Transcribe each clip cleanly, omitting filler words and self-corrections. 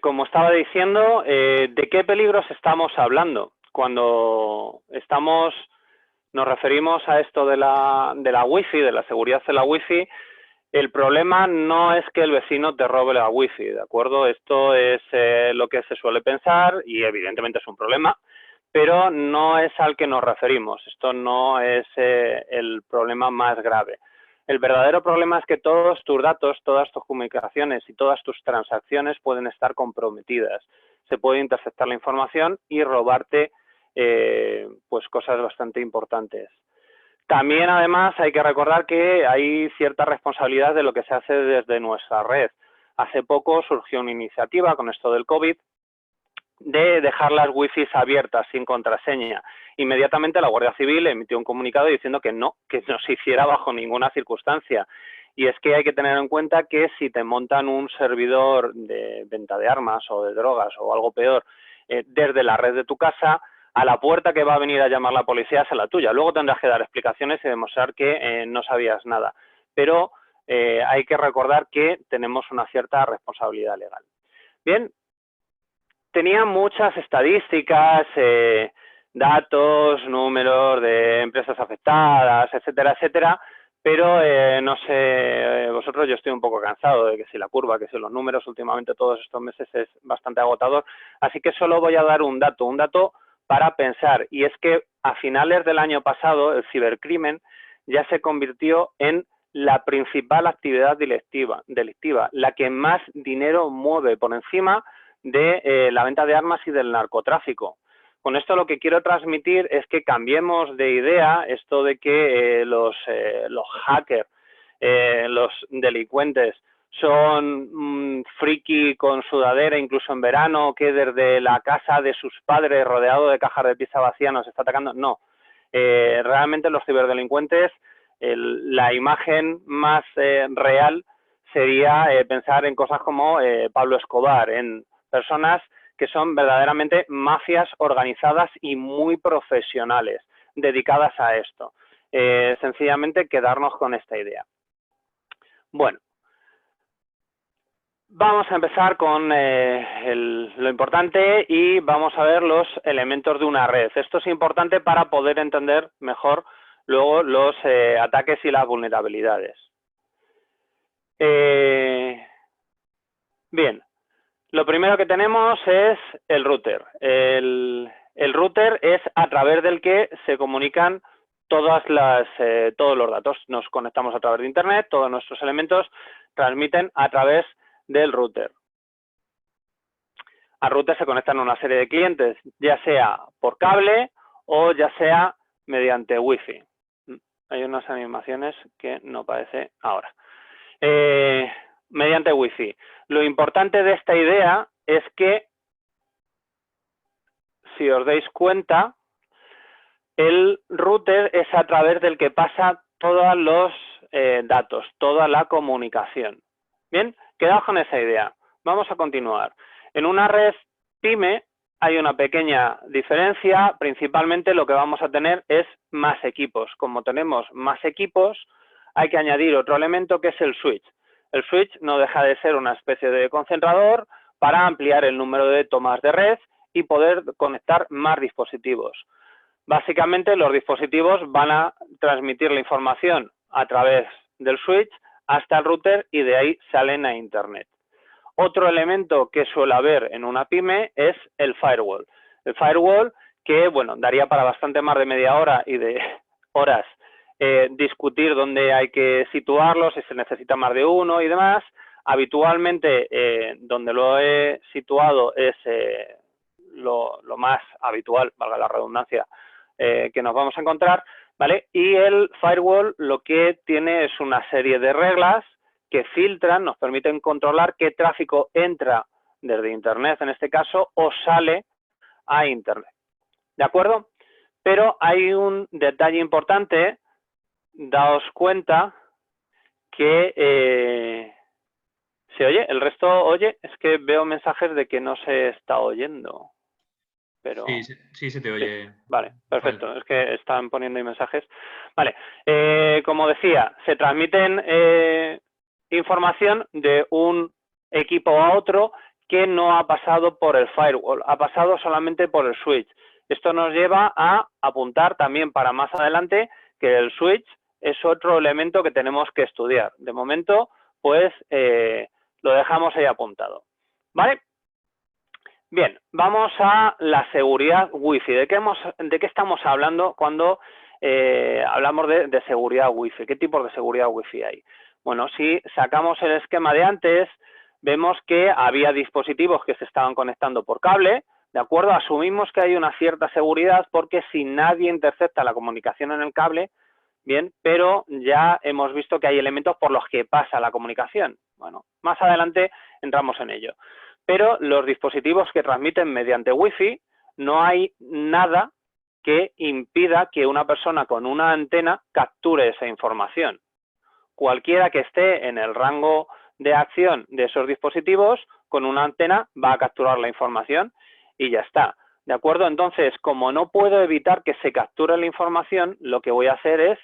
Como estaba diciendo, ¿de qué peligros estamos hablando? Cuando nos referimos a esto de la Wi-Fi, de la seguridad de la Wi-Fi, el problema no es que el vecino te robe la Wi-Fi, ¿de acuerdo? Esto es lo que se suele pensar y evidentemente es un problema, pero no es al que nos referimos. Esto no es el problema más grave. El verdadero problema es que todos tus datos, todas tus comunicaciones y todas tus transacciones pueden estar comprometidas. Se puede interceptar la información y robarte pues cosas bastante importantes. También, además, hay que recordar que hay cierta responsabilidad de lo que se hace desde nuestra red. Hace poco surgió una iniciativa con esto del COVID de dejar las wifi abiertas sin contraseña. Inmediatamente la Guardia Civil emitió un comunicado diciendo que no se hiciera bajo ninguna circunstancia. Y es que hay que tener en cuenta que si te montan un servidor de venta de armas o de drogas o algo peor desde la red de tu casa, a la puerta que va a venir a llamar la policía es a la tuya. Luego tendrás que dar explicaciones y demostrar que no sabías nada. Pero hay que recordar que tenemos una cierta responsabilidad legal. Bien, tenía muchas estadísticas, datos, números de empresas afectadas, etcétera, etcétera, pero no sé, vosotros, yo estoy un poco cansado de que si la curva, que si los números últimamente todos estos meses es bastante agotador, así que solo voy a dar un dato para pensar, y es que a finales del año pasado el cibercrimen ya se convirtió en la principal actividad delictiva, la que más dinero mueve por encima de la venta de armas y del narcotráfico. Con esto lo que quiero transmitir es que cambiemos de idea esto de que los hackers, los delincuentes son friki con sudadera incluso en verano, que desde la casa de sus padres rodeado de cajas de pizza vacía nos está atacando. No, realmente los ciberdelincuentes, la imagen más real sería pensar en cosas como Pablo Escobar, en personas que son verdaderamente mafias organizadas y muy profesionales, dedicadas a esto. Sencillamente quedarnos con esta idea. Bueno, vamos a empezar con lo importante y vamos a ver los elementos de una red. Esto es importante para poder entender mejor luego los ataques y las vulnerabilidades. Bien. Lo primero que tenemos es el router. El router es a través del que se comunican todos los datos. Nos conectamos a través de Internet, todos nuestros elementos transmiten a través del router. Al router se conectan una serie de clientes, ya sea por cable o ya sea mediante Wi-Fi. Hay unas animaciones que no parece ahora. Mediante Wi-Fi. Lo importante de esta idea es que, si os dais cuenta, el router es a través del que pasa todos los datos, toda la comunicación. Bien, quedaos con esa idea. Vamos a continuar. En una red PYME hay una pequeña diferencia. Principalmente lo que vamos a tener es más equipos. Como tenemos más equipos, hay que añadir otro elemento que es el switch. El switch no deja de ser una especie de concentrador para ampliar el número de tomas de red y poder conectar más dispositivos. Básicamente, los dispositivos van a transmitir la información a través del switch hasta el router y de ahí salen a Internet. Otro elemento que suele haber en una PYME es el firewall. El firewall que, bueno, daría para bastante más de media hora y de horas discutir dónde hay que situarlo, si se necesita más de uno y demás. Habitualmente, donde lo he situado es lo más habitual, valga la redundancia, que nos vamos a encontrar, ¿vale? Y el firewall lo que tiene es una serie de reglas que filtran, nos permiten controlar qué tráfico entra desde Internet, en este caso, o sale a Internet. ¿De acuerdo? Pero hay un detalle importante. Daos cuenta que se oye, el resto oye, es que veo mensajes de que no se está oyendo. Pero sí se te oye. Sí. Vale, perfecto, es que están poniendo ahí mensajes. Vale, como decía, se transmiten información de un equipo a otro que no ha pasado por el firewall, ha pasado solamente por el switch. Esto nos lleva a apuntar también para más adelante que el switch es otro elemento que tenemos que estudiar. De momento, pues lo dejamos ahí apuntado. ¿Vale? Bien, vamos a la seguridad Wi-Fi. ¿De qué estamos hablando cuando hablamos de seguridad Wi-Fi? ¿Qué tipos de seguridad Wi-Fi hay? Bueno, si sacamos el esquema de antes, vemos que había dispositivos que se estaban conectando por cable, ¿de acuerdo? Asumimos que hay una cierta seguridad porque si nadie intercepta la comunicación en el cable, bien, pero ya hemos visto que hay elementos por los que pasa la comunicación. Bueno, más adelante entramos en ello. Pero los dispositivos que transmiten mediante Wi-Fi, no hay nada que impida que una persona con una antena capture esa información. Cualquiera que esté en el rango de acción de esos dispositivos, con una antena va a capturar la información y ya está. ¿De acuerdo? Entonces, como no puedo evitar que se capture la información, lo que voy a hacer es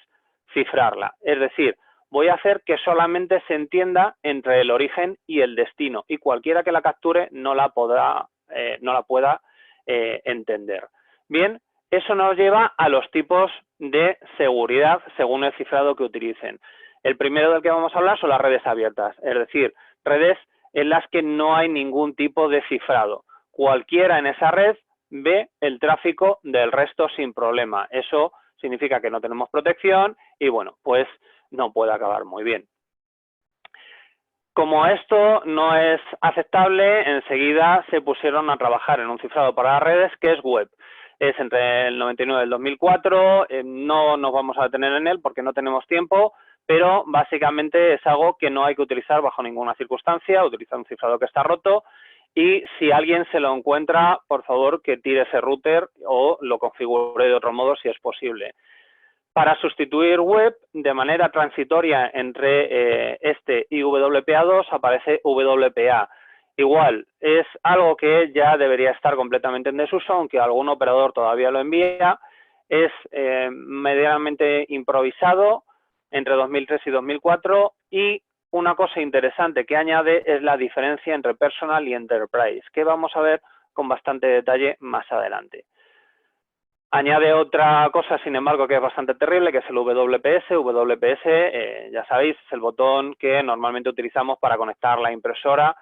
cifrarla. Es decir, voy a hacer que solamente se entienda entre el origen y el destino y cualquiera que la capture no la pueda entender. Bien, eso nos lleva a los tipos de seguridad según el cifrado que utilicen. El primero del que vamos a hablar son las redes abiertas, es decir, redes en las que no hay ningún tipo de cifrado. Cualquiera en esa red ve el tráfico del resto sin problema. Eso significa que no tenemos protección y, bueno, pues no puede acabar muy bien. Como esto no es aceptable, enseguida se pusieron a trabajar en un cifrado para las redes que es web. Es entre el 99 y el 2004, no nos vamos a detener en él porque no tenemos tiempo, pero básicamente es algo que no hay que utilizar bajo ninguna circunstancia, utilizar un cifrado que está roto y si alguien se lo encuentra, por favor que tire ese router o lo configure de otro modo si es posible. Para sustituir web, de manera transitoria entre este y WPA2 aparece WPA. Igual, es algo que ya debería estar completamente en desuso, aunque algún operador todavía lo envía. Es medianamente improvisado entre 2003 y 2004 y una cosa interesante que añade es la diferencia entre Personal y Enterprise, que vamos a ver con bastante detalle más adelante. Añade otra cosa, sin embargo, que es bastante terrible, que es el WPS. WPS, ya sabéis, es el botón que normalmente utilizamos para conectar la impresora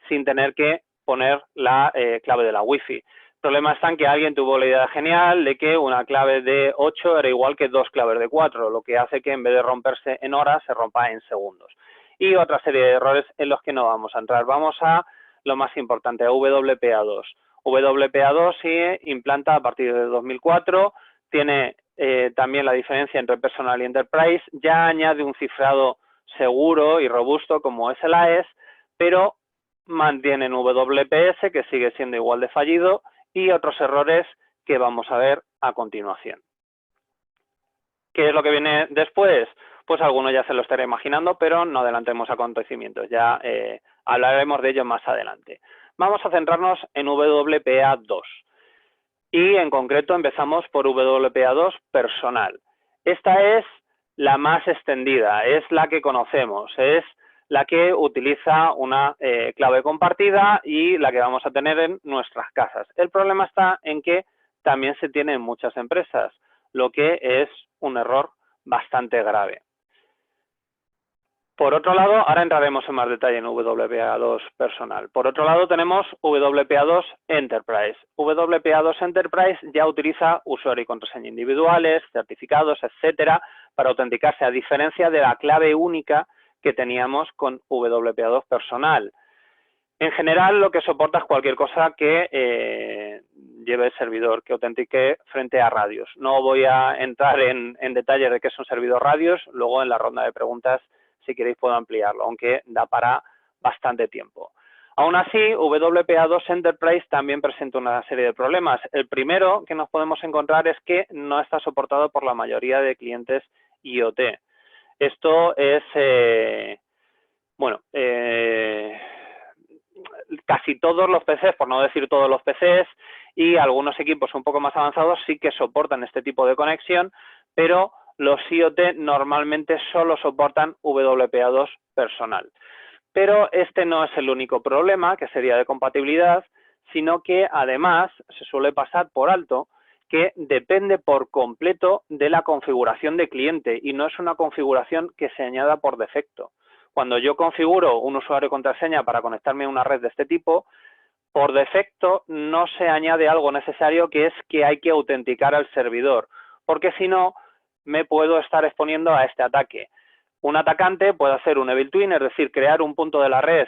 sin tener que poner la clave de la Wi-Fi. El problema está en que alguien tuvo la idea genial de que una clave de 8 era igual que 2 claves de 4, lo que hace que en vez de romperse en horas, se rompa en segundos. Y otra serie de errores en los que no vamos a entrar. Vamos a lo más importante, a WPA2. WPA2 se implanta a partir de 2004, tiene también la diferencia entre Personal y Enterprise, ya añade un cifrado seguro y robusto como es el AES, pero mantienen WPS, que sigue siendo igual de fallido, y otros errores que vamos a ver a continuación. ¿Qué es lo que viene después? Pues algunos ya se lo estaré imaginando, pero no adelantemos acontecimientos, ya hablaremos de ello más adelante. Vamos a centrarnos en WPA2 y en concreto empezamos por WPA2 personal. Esta es la más extendida, es la que conocemos, es la que utiliza una clave compartida y la que vamos a tener en nuestras casas. El problema está en que también se tiene en muchas empresas, lo que es un error bastante grave. Por otro lado, ahora entraremos en más detalle en WPA2 personal. Por otro lado, tenemos WPA2 Enterprise. WPA2 Enterprise ya utiliza usuario y contraseña individuales, certificados, etcétera, para autenticarse, a diferencia de la clave única que teníamos con WPA2 personal. En general, lo que soporta es cualquier cosa que lleve el servidor, que autentique frente a radios. No voy a entrar en detalles de qué es un servidor radios, luego en la ronda de preguntas, si queréis, puedo ampliarlo, aunque da para bastante tiempo. Aún así, WPA2 Enterprise también presenta una serie de problemas. El primero que nos podemos encontrar es que no está soportado por la mayoría de clientes IoT. Esto es, casi todos los PCs, por no decir todos los PCs, y algunos equipos un poco más avanzados sí que soportan este tipo de conexión, pero los IoT normalmente solo soportan WPA2 personal. Pero este no es el único problema, que sería de compatibilidad, sino que además se suele pasar por alto que depende por completo de la configuración de cliente y no es una configuración que se añada por defecto. Cuando yo configuro un usuario y contraseña para conectarme a una red de este tipo, por defecto no se añade algo necesario, que es que hay que autenticar al servidor, porque si no me puedo estar exponiendo a este ataque. Un atacante puede hacer un evil twin, es decir, crear un punto de la red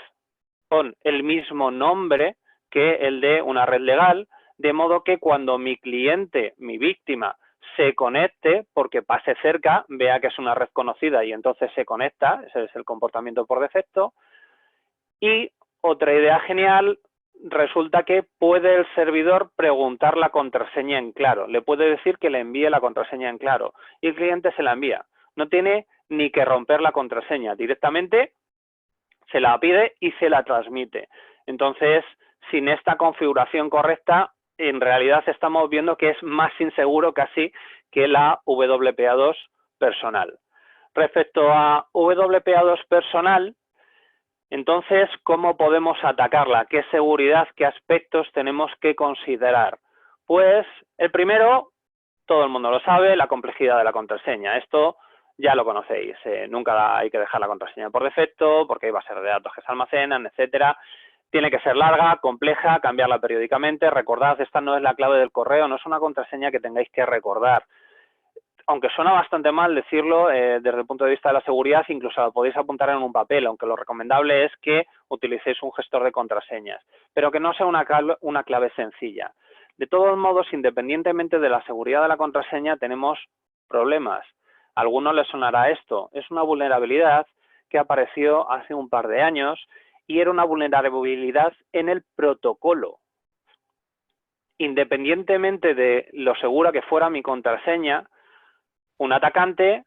con el mismo nombre que el de una red legal, de modo que cuando mi cliente, mi víctima, se conecte, porque pase cerca, vea que es una red conocida y entonces se conecta, ese es el comportamiento por defecto. Y otra idea genial, resulta que puede el servidor preguntar la contraseña en claro, le puede decir que le envíe la contraseña en claro y el cliente se la envía. No tiene ni que romper la contraseña, directamente se la pide y se la transmite. Entonces, sin esta configuración correcta, en realidad estamos viendo que es más inseguro casi que la WPA2 personal. Respecto a WPA2 personal, entonces, ¿cómo podemos atacarla? ¿Qué seguridad, qué aspectos tenemos que considerar? Pues el primero, todo el mundo lo sabe, la complejidad de la contraseña. Esto ya lo conocéis, nunca hay que dejar la contraseña por defecto, porque hay bases de datos que se almacenan, etcétera. Tiene que ser larga, compleja, cambiarla periódicamente. Recordad, esta no es la clave del correo, no es una contraseña que tengáis que recordar. Aunque suena bastante mal decirlo desde el punto de vista de la seguridad, incluso lo podéis apuntar en un papel, aunque lo recomendable es que utilicéis un gestor de contraseñas, pero que no sea una clave sencilla. De todos modos, independientemente de la seguridad de la contraseña, tenemos problemas. A algunos les sonará esto. Es una vulnerabilidad que apareció hace un par de años y era una vulnerabilidad en el protocolo. Independientemente de lo segura que fuera mi contraseña, un atacante,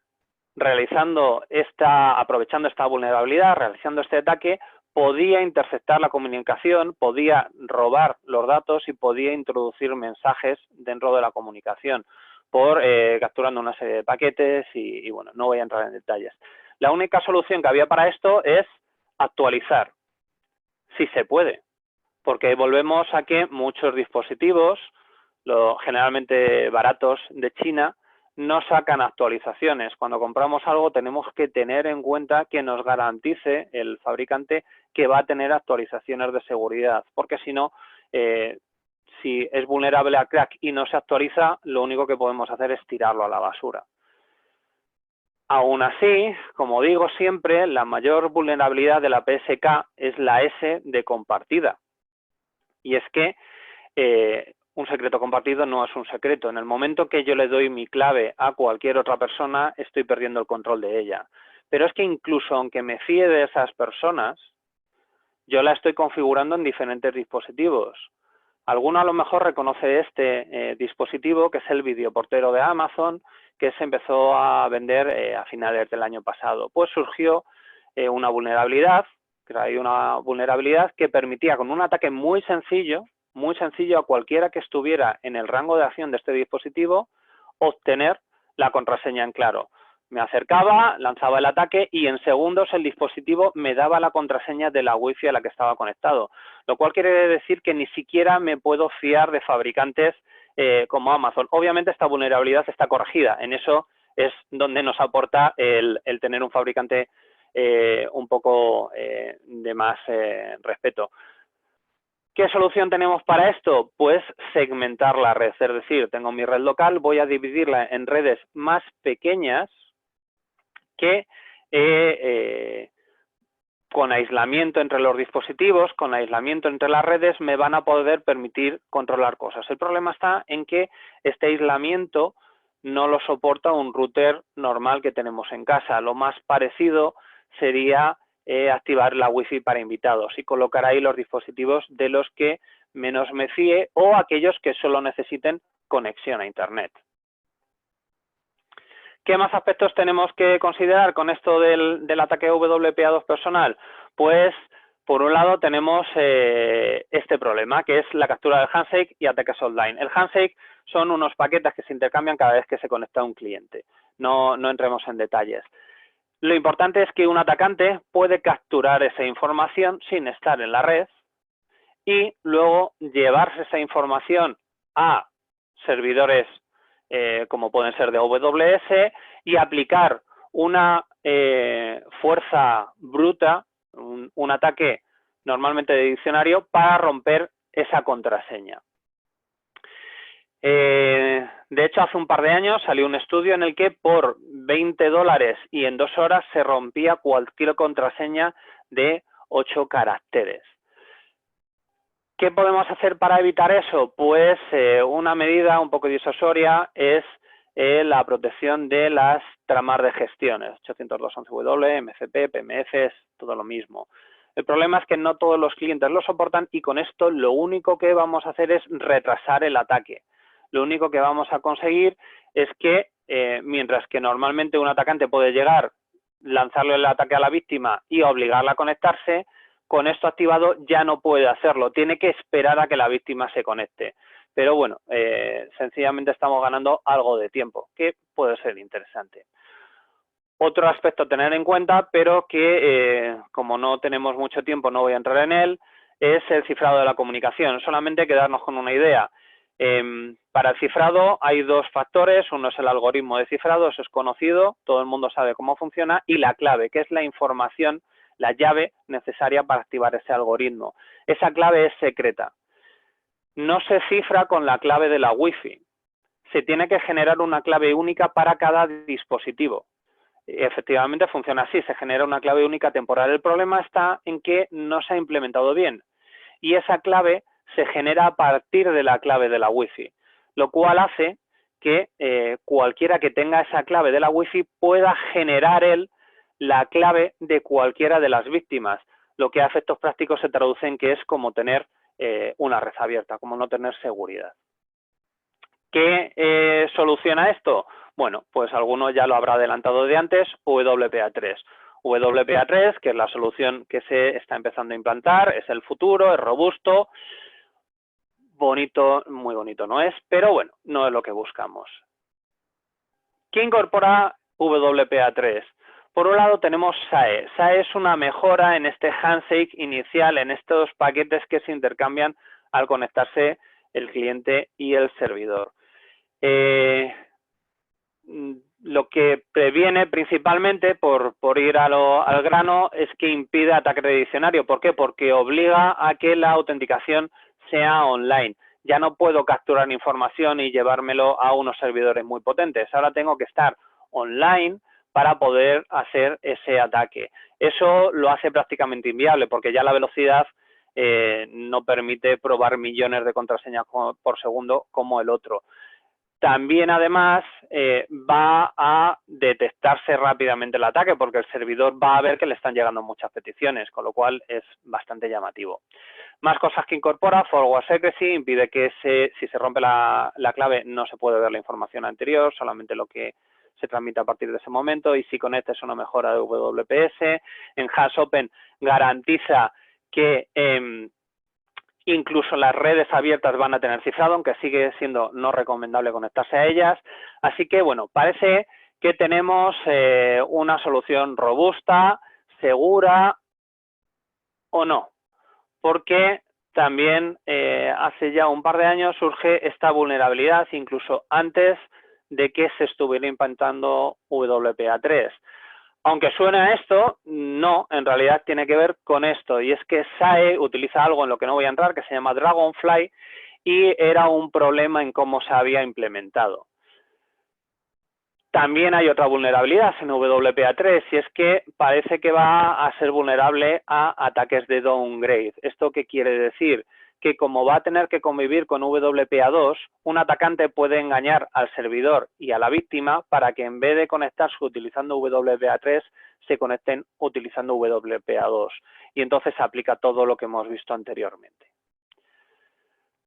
aprovechando esta vulnerabilidad, realizando este ataque, podía interceptar la comunicación, podía robar los datos y podía introducir mensajes dentro de la comunicación capturando una serie de paquetes y bueno, no voy a entrar en detalles. La única solución que había para esto es actualizar, si se puede, porque volvemos a que muchos dispositivos, generalmente baratos de China, no sacan actualizaciones. Cuando compramos algo tenemos que tener en cuenta que nos garantice el fabricante que va a tener actualizaciones de seguridad, porque si no, si es vulnerable a crack y no se actualiza, lo único que podemos hacer es tirarlo a la basura. Aún así, como digo siempre, la mayor vulnerabilidad de la PSK es la S de compartida. Y es que un secreto compartido no es un secreto. En el momento que yo le doy mi clave a cualquier otra persona, estoy perdiendo el control de ella. Pero es que incluso aunque me fíe de esas personas, yo la estoy configurando en diferentes dispositivos. Alguno a lo mejor reconoce este dispositivo, que es el videoportero de Amazon, que se empezó a vender a finales del año pasado. Pues surgió una vulnerabilidad que permitía, con un ataque muy sencillo a cualquiera que estuviera en el rango de acción de este dispositivo, obtener la contraseña en claro. Me acercaba, lanzaba el ataque y en segundos el dispositivo me daba la contraseña de la Wi-Fi a la que estaba conectado, lo cual quiere decir que ni siquiera me puedo fiar de fabricantes como Amazon. Obviamente esta vulnerabilidad está corregida, en eso es donde nos aporta el tener un fabricante un poco de más respeto. ¿Qué solución tenemos para esto? Pues segmentar la red, es decir, tengo mi red local, voy a dividirla en redes más pequeñas que con aislamiento entre los dispositivos, con aislamiento entre las redes, me van a poder permitir controlar cosas. El problema está en que este aislamiento no lo soporta un router normal que tenemos en casa. Lo más parecido sería activar la Wi-Fi para invitados y colocar ahí los dispositivos de los que menos me fíe o aquellos que solo necesiten conexión a Internet. ¿Qué más aspectos tenemos que considerar con esto del ataque WPA2 personal? Pues, por un lado, tenemos este problema, que es la captura del handshake y ataques online. El handshake son unos paquetes que se intercambian cada vez que se conecta un cliente. No entremos en detalles. Lo importante es que un atacante puede capturar esa información sin estar en la red y luego llevarse esa información a servidores como pueden ser de AWS y aplicar una fuerza bruta, un ataque normalmente de diccionario para romper esa contraseña. De hecho, hace un par de años salió un estudio en el que por $20 y en 2 horas se rompía cualquier contraseña de 8 caracteres. ¿Qué podemos hacer para evitar eso? Pues una medida un poco disuasoria es la protección de las tramas de gestiones, 802.11w, MCP, PMF, es todo lo mismo. El problema es que no todos los clientes lo soportan y con esto lo único que vamos a hacer es retrasar el ataque. Lo único que vamos a conseguir es que, mientras que normalmente un atacante puede llegar, lanzarle el ataque a la víctima y obligarla a conectarse, con esto activado ya no puede hacerlo, tiene que esperar a que la víctima se conecte. Pero bueno, sencillamente estamos ganando algo de tiempo, que puede ser interesante. Otro aspecto a tener en cuenta, pero que como no tenemos mucho tiempo no voy a entrar en él, es el cifrado de la comunicación. Solamente quedarnos con una idea. Para el cifrado hay 2 factores, uno es el algoritmo de cifrado, eso es conocido, todo el mundo sabe cómo funciona, y la clave, que es la información, la llave necesaria para activar ese algoritmo. Esa clave es secreta. No se cifra con la clave de la Wi-Fi. Se tiene que generar una clave única para cada dispositivo. Efectivamente funciona así, se genera una clave única temporal. El problema está en que no se ha implementado bien y esa clave se genera a partir de la clave de la Wi-Fi, lo cual hace que cualquiera que tenga esa clave de la Wi-Fi pueda generar la clave de cualquiera de las víctimas, lo que a efectos prácticos se traduce en que es como tener una red abierta, como no tener seguridad. ¿Qué soluciona esto? Bueno, pues alguno ya lo habrá adelantado de antes, WPA3. WPA3, que es la solución que se está empezando a implantar, es el futuro, es robusto, bonito, muy bonito no es, pero bueno, no es lo que buscamos. ¿Qué incorpora WPA3? Por un lado tenemos SAE. SAE es una mejora en este handshake inicial, en estos paquetes que se intercambian al conectarse el cliente y el servidor. Lo que previene principalmente, por ir al grano, es que impide ataque de diccionario. ¿Por qué? Porque obliga a que la autenticación sea online. Ya no puedo capturar información y llevármelo a unos servidores muy potentes. Ahora tengo que estar online para poder hacer ese ataque. Eso lo hace prácticamente inviable porque ya la velocidad no permite probar millones de contraseñas por segundo como el otro. También, además, va a detectarse rápidamente el ataque porque el servidor va a ver que le están llegando muchas peticiones, con lo cual es bastante llamativo. Más cosas que incorpora, Forward Secrecy, impide que si se rompe la clave no se puede ver la información anterior, solamente lo que se transmite a partir de ese momento. Y si Connect es una mejora de WPS. En Hash Open garantiza que incluso las redes abiertas van a tener cifrado, aunque sigue siendo no recomendable conectarse a ellas. Así que, bueno, parece que tenemos una solución robusta, segura o no. Porque también hace ya un par de años surge esta vulnerabilidad, incluso antes de que se estuviera implantando WPA3. Aunque suena a esto, no, en realidad tiene que ver con esto, y es que SAE utiliza algo en lo que no voy a entrar, que se llama Dragonfly, y era un problema en cómo se había implementado. También hay otra vulnerabilidad en WPA3, y es que parece que va a ser vulnerable a ataques de downgrade. ¿Esto qué quiere decir? Que como va a tener que convivir con WPA2, un atacante puede engañar al servidor y a la víctima para que en vez de conectarse utilizando WPA3, se conecten utilizando WPA2. Y entonces se aplica todo lo que hemos visto anteriormente.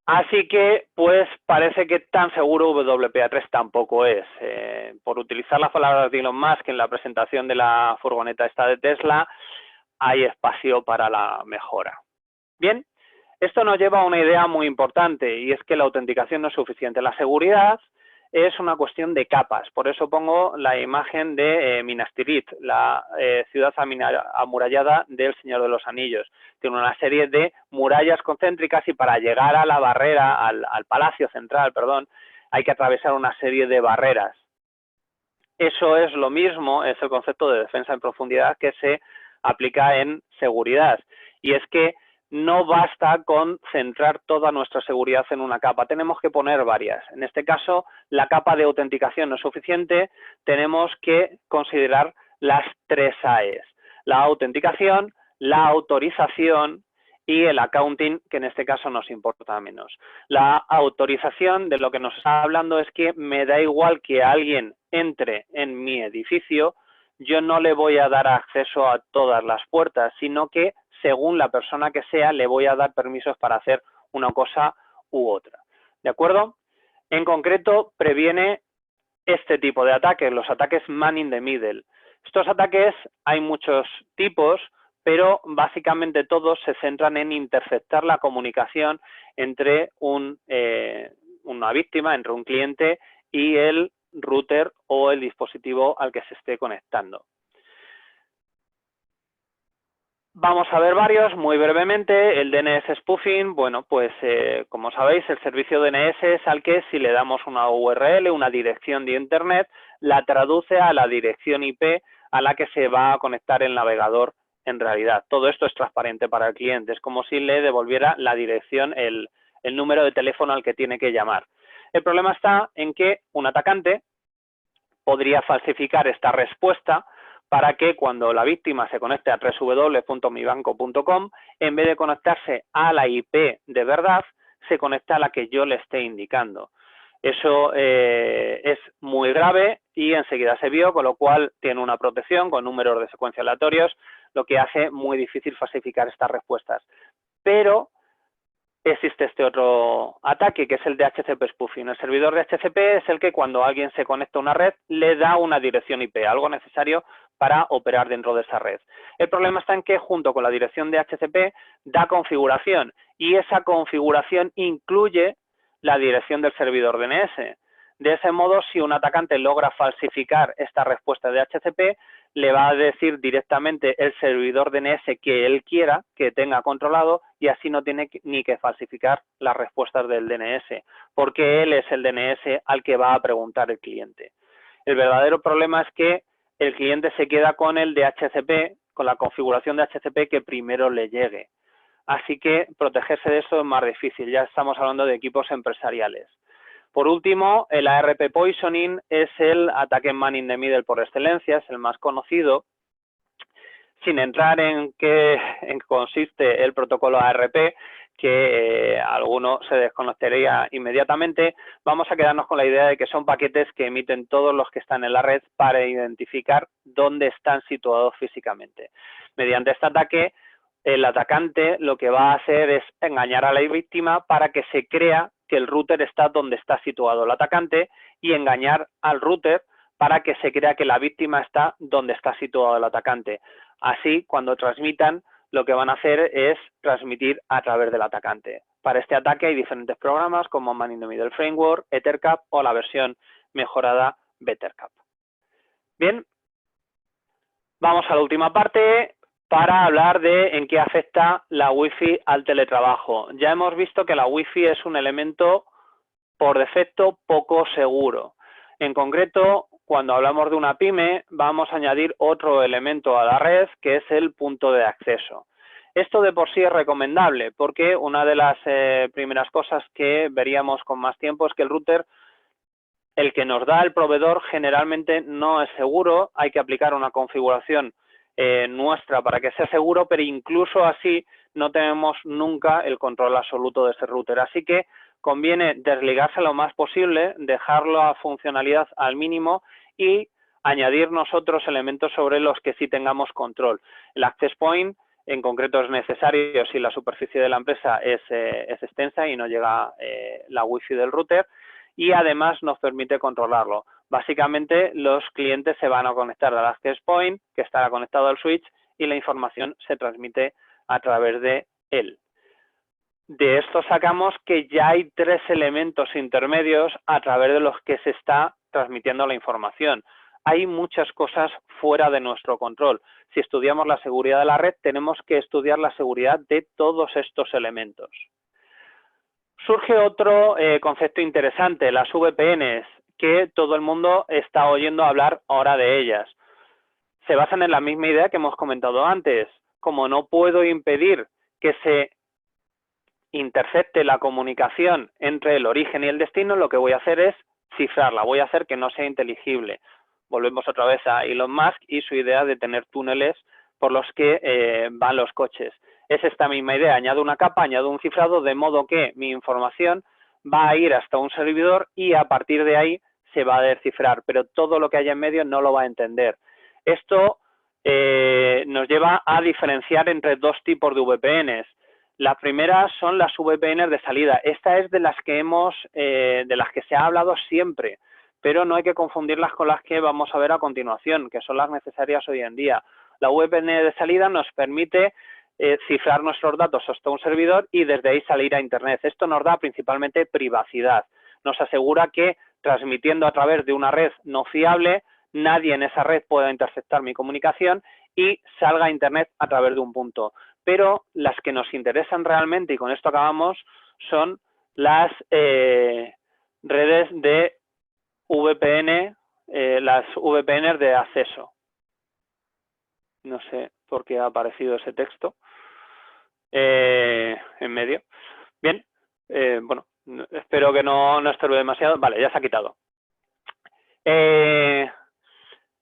Así que, pues, parece que tan seguro WPA3 tampoco es. Por utilizar las palabras de Elon Musk en la presentación de la furgoneta esta de Tesla, hay espacio para la mejora. Bien. Esto nos lleva a una idea muy importante y es que la autenticación no es suficiente. La seguridad es una cuestión de capas. Por eso pongo la imagen de Minas Tirith, la ciudad amurallada del Señor de los Anillos. Tiene una serie de murallas concéntricas y para llegar a la barrera, al palacio central, perdón, hay que atravesar una serie de barreras. Eso es lo mismo, es el concepto de defensa en profundidad que se aplica en seguridad. Y es que no basta con centrar toda nuestra seguridad en una capa, tenemos que poner varias. En este caso, la capa de autenticación no es suficiente, tenemos que considerar las 3 AES. La autenticación, la autorización y el accounting, que en este caso nos importa menos. La autorización, de lo que nos está hablando, es que me da igual que alguien entre en mi edificio, yo no le voy a dar acceso a todas las puertas, sino que según la persona que sea, le voy a dar permisos para hacer una cosa u otra. ¿De acuerdo? En concreto, previene este tipo de ataques, los ataques man in the middle. Estos ataques hay muchos tipos, pero básicamente todos se centran en interceptar la comunicación entre una víctima, entre un cliente y el router o el dispositivo al que se esté conectando. Vamos a ver varios muy brevemente. El DNS spoofing, bueno, pues como sabéis, el servicio DNS es al que si le damos una URL, una dirección de Internet, la traduce a la dirección IP a la que se va a conectar el navegador en realidad. Todo esto es transparente para el cliente, es como si le devolviera la dirección, el número de teléfono al que tiene que llamar. El problema está en que un atacante podría falsificar esta respuesta para que cuando la víctima se conecte a www.mibanco.com, en vez de conectarse a la IP de verdad, se conecta a la que yo le esté indicando. Eso es muy grave y enseguida se vio, con lo cual tiene una protección con números de secuencia aleatorios, lo que hace muy difícil falsificar estas respuestas. Pero existe este otro ataque, que es el DHCP spoofing. El servidor de DHCP es el que cuando alguien se conecta a una red le da una dirección IP, algo necesario para operar dentro de esa red. El problema está en que junto con la dirección de DHCP da configuración y esa configuración incluye la dirección del servidor DNS. De ese modo, si un atacante logra falsificar esta respuesta de DHCP, le va a decir directamente el servidor DNS que él quiera, que tenga controlado, y así no tiene ni que falsificar las respuestas del DNS, porque él es el DNS al que va a preguntar el cliente. El verdadero problema es que el cliente se queda con el DHCP, con la configuración de DHCP que primero le llegue. Así que protegerse de eso es más difícil, ya estamos hablando de equipos empresariales. Por último, el ARP poisoning es el ataque man in the middle por excelencia, es el más conocido. Sin entrar en qué consiste el protocolo ARP, que alguno se desconocería inmediatamente, vamos a quedarnos con la idea de que son paquetes que emiten todos los que están en la red para identificar dónde están situados físicamente. Mediante este ataque, el atacante lo que va a hacer es engañar a la víctima para que se crea que el router está donde está situado el atacante y engañar al router para que se crea que la víctima está donde está situado el atacante. Así, cuando transmitan, lo que van a hacer es transmitir a través del atacante. Para este ataque hay diferentes programas como Man in the Middle Framework, Ethercap o la versión mejorada Bettercap. Bien, vamos a la última parte para hablar de en qué afecta la Wi-Fi al teletrabajo. Ya hemos visto que la Wi-Fi es un elemento por defecto poco seguro. En concreto, cuando hablamos de una pyme, vamos a añadir otro elemento a la red, que es el punto de acceso. Esto de por sí es recomendable, porque una de las primeras cosas que veríamos con más tiempo es que el router, el que nos da el proveedor, generalmente no es seguro. Hay que aplicar una configuración nuestra para que sea seguro, pero incluso así no tenemos nunca el control absoluto de ese router. Así que conviene desligarse lo más posible, dejarlo a funcionalidad al mínimo y añadir nosotros elementos sobre los que sí tengamos control. El access point en concreto es necesario si la superficie de la empresa es extensa y no llega la wifi del router, y además nos permite controlarlo. Básicamente los clientes se van a conectar al access point que estará conectado al switch y la información se transmite a través de él. De esto sacamos que ya hay 3 elementos intermedios a través de los que se está transmitiendo la información. Hay muchas cosas fuera de nuestro control. Si estudiamos la seguridad de la red, tenemos que estudiar la seguridad de todos estos elementos. Surge otro concepto interesante, las VPNs, que todo el mundo está oyendo hablar ahora de ellas. Se basan en la misma idea que hemos comentado antes. Como no puedo impedir que se intercepte la comunicación entre el origen y el destino, lo que voy a hacer es cifrarla, voy a hacer que no sea inteligible. Volvemos otra vez a Elon Musk y su idea de tener túneles por los que van los coches. Es esta misma idea, añado una capa, añado un cifrado, de modo que mi información va a ir hasta un servidor y a partir de ahí se va a descifrar, pero todo lo que haya en medio no lo va a entender. Esto nos lleva a diferenciar entre 2 tipos de VPNs. La primera son las VPNs de salida. Esta es de las que se ha hablado siempre, pero no hay que confundirlas con las que vamos a ver a continuación, que son las necesarias hoy en día. La VPN de salida nos permite cifrar nuestros datos hasta un servidor y desde ahí salir a Internet. Esto nos da principalmente privacidad. Nos asegura que transmitiendo a través de una red no fiable, nadie en esa red pueda interceptar mi comunicación y salga a Internet a través de un punto. Pero las que nos interesan realmente, y con esto acabamos, son las redes de VPN, las VPNs de acceso. No sé por qué ha aparecido ese texto en medio. Bien, bueno, espero que no estorbe demasiado. Vale, ya se ha quitado.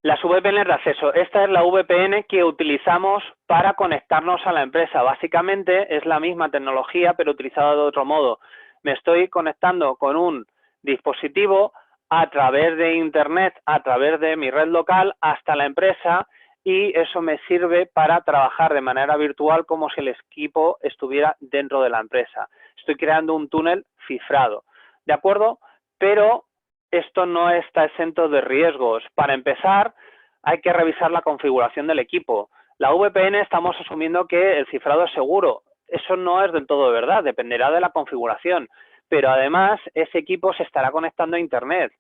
Las VPNs de acceso. Esta es la VPN que utilizamos para conectarnos a la empresa. Básicamente es la misma tecnología, pero utilizada de otro modo. Me estoy conectando con un dispositivo a través de Internet, a través de mi red local, hasta la empresa, y eso me sirve para trabajar de manera virtual como si el equipo estuviera dentro de la empresa. Estoy creando un túnel cifrado, ¿de acuerdo? Pero esto no está exento de riesgos. Para empezar, hay que revisar la configuración del equipo. La VPN estamos asumiendo que el cifrado es seguro. Eso no es del todo verdad, dependerá de la configuración. Pero además, ese equipo se estará conectando a Internet.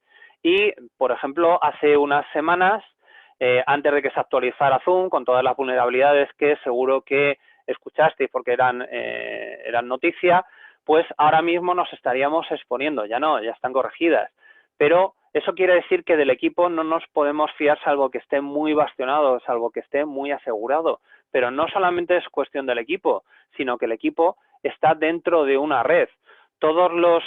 Y, por ejemplo, hace unas semanas, antes de que se actualizara Zoom, con todas las vulnerabilidades que seguro que escuchasteis porque eran noticia, pues ahora mismo nos estaríamos exponiendo. Ya no, ya están corregidas. Pero eso quiere decir que del equipo no nos podemos fiar salvo que esté muy bastionado, salvo que esté muy asegurado. Pero no solamente es cuestión del equipo, sino que el equipo está dentro de una red. Todos los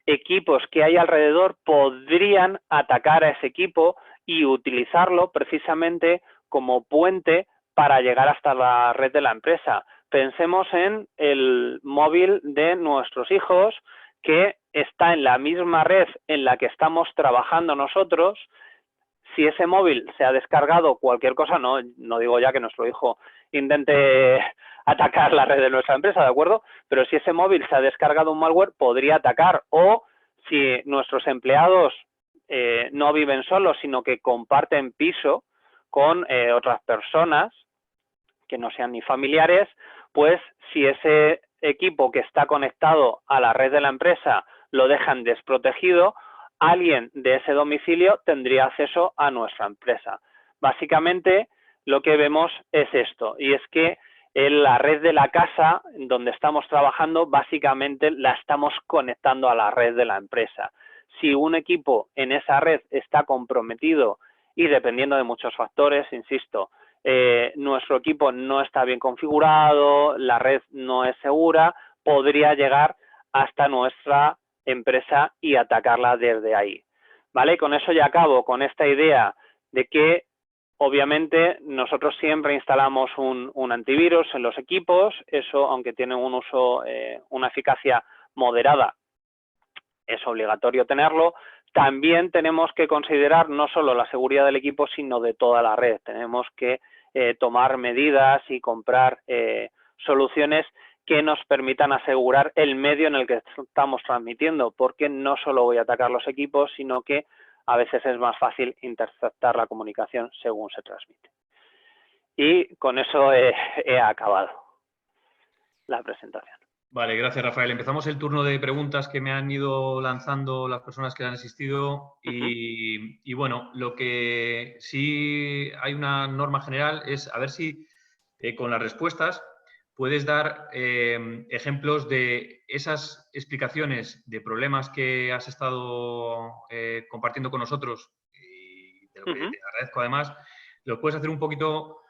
equipos que hay alrededor podrían atacar a ese equipo y utilizarlo precisamente como puente para llegar hasta la red de la empresa. Pensemos en el móvil de nuestros hijos, que está en la misma red en la que estamos trabajando nosotros. Si ese móvil se ha descargado cualquier cosa, no digo ya que nuestro hijo intente atacar la red de nuestra empresa, ¿de acuerdo? Pero si ese móvil se ha descargado un malware, podría atacar. O si nuestros empleados no viven solos, sino que comparten piso con otras personas que no sean ni familiares, pues si ese equipo que está conectado a la red de la empresa lo dejan desprotegido, alguien de ese domicilio tendría acceso a nuestra empresa. Básicamente lo que vemos es esto, y es que en la red de la casa donde estamos trabajando, básicamente la estamos conectando a la red de la empresa. Si un equipo en esa red está comprometido y dependiendo de muchos factores, insisto, nuestro equipo no está bien configurado, la red no es segura, podría llegar hasta nuestra empresa y atacarla desde ahí. ¿Vale? Con eso ya acabo, con esta idea de que obviamente nosotros siempre instalamos un antivirus en los equipos, eso aunque tiene un uso, una eficacia moderada, es obligatorio tenerlo. También tenemos que considerar no solo la seguridad del equipo, sino de toda la red. Tenemos que tomar medidas y comprar soluciones que nos permitan asegurar el medio en el que estamos transmitiendo, porque no solo voy a atacar los equipos, sino que a veces es más fácil interceptar la comunicación según se transmite. Y con eso he acabado la presentación. Vale, gracias, Rafael. Empezamos el turno de preguntas que me han ido lanzando las personas que han asistido y bueno, lo que sí hay una norma general es a ver si con las respuestas puedes dar ejemplos de esas explicaciones de problemas que has estado compartiendo con nosotros y de lo que te agradezco además, lo puedes hacer un poquito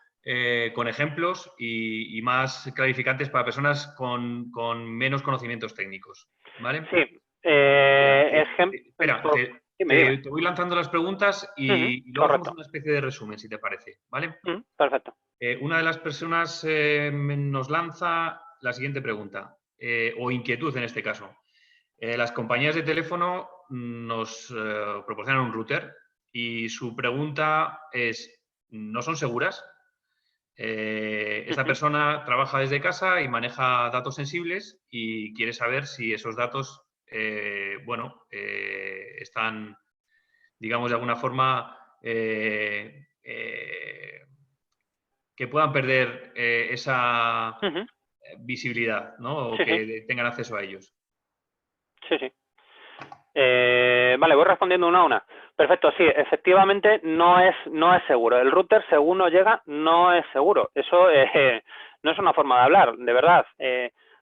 con ejemplos y más clarificantes para personas con menos conocimientos técnicos, ¿vale? Sí, Mira, espera, ejemplo, dime. te voy lanzando las preguntas y luego hacemos Correcto. una especie de resumen, si te parece, ¿vale? Perfecto. Una de las personas nos lanza la siguiente pregunta, o inquietud en este caso. Las compañías de teléfono nos proporcionan un router y su pregunta es, ¿no son seguras? Esta persona trabaja desde casa y maneja datos sensibles y quiere saber si esos datos, están, digamos, de alguna forma que puedan perder esa visibilidad, ¿no? O Sí, sí, que tengan acceso a ellos. sí, sí. Vale, voy respondiendo una a una. Perfecto, sí, efectivamente no es seguro. El router, según nos llega, no es seguro. Eso no es una forma de hablar, de verdad.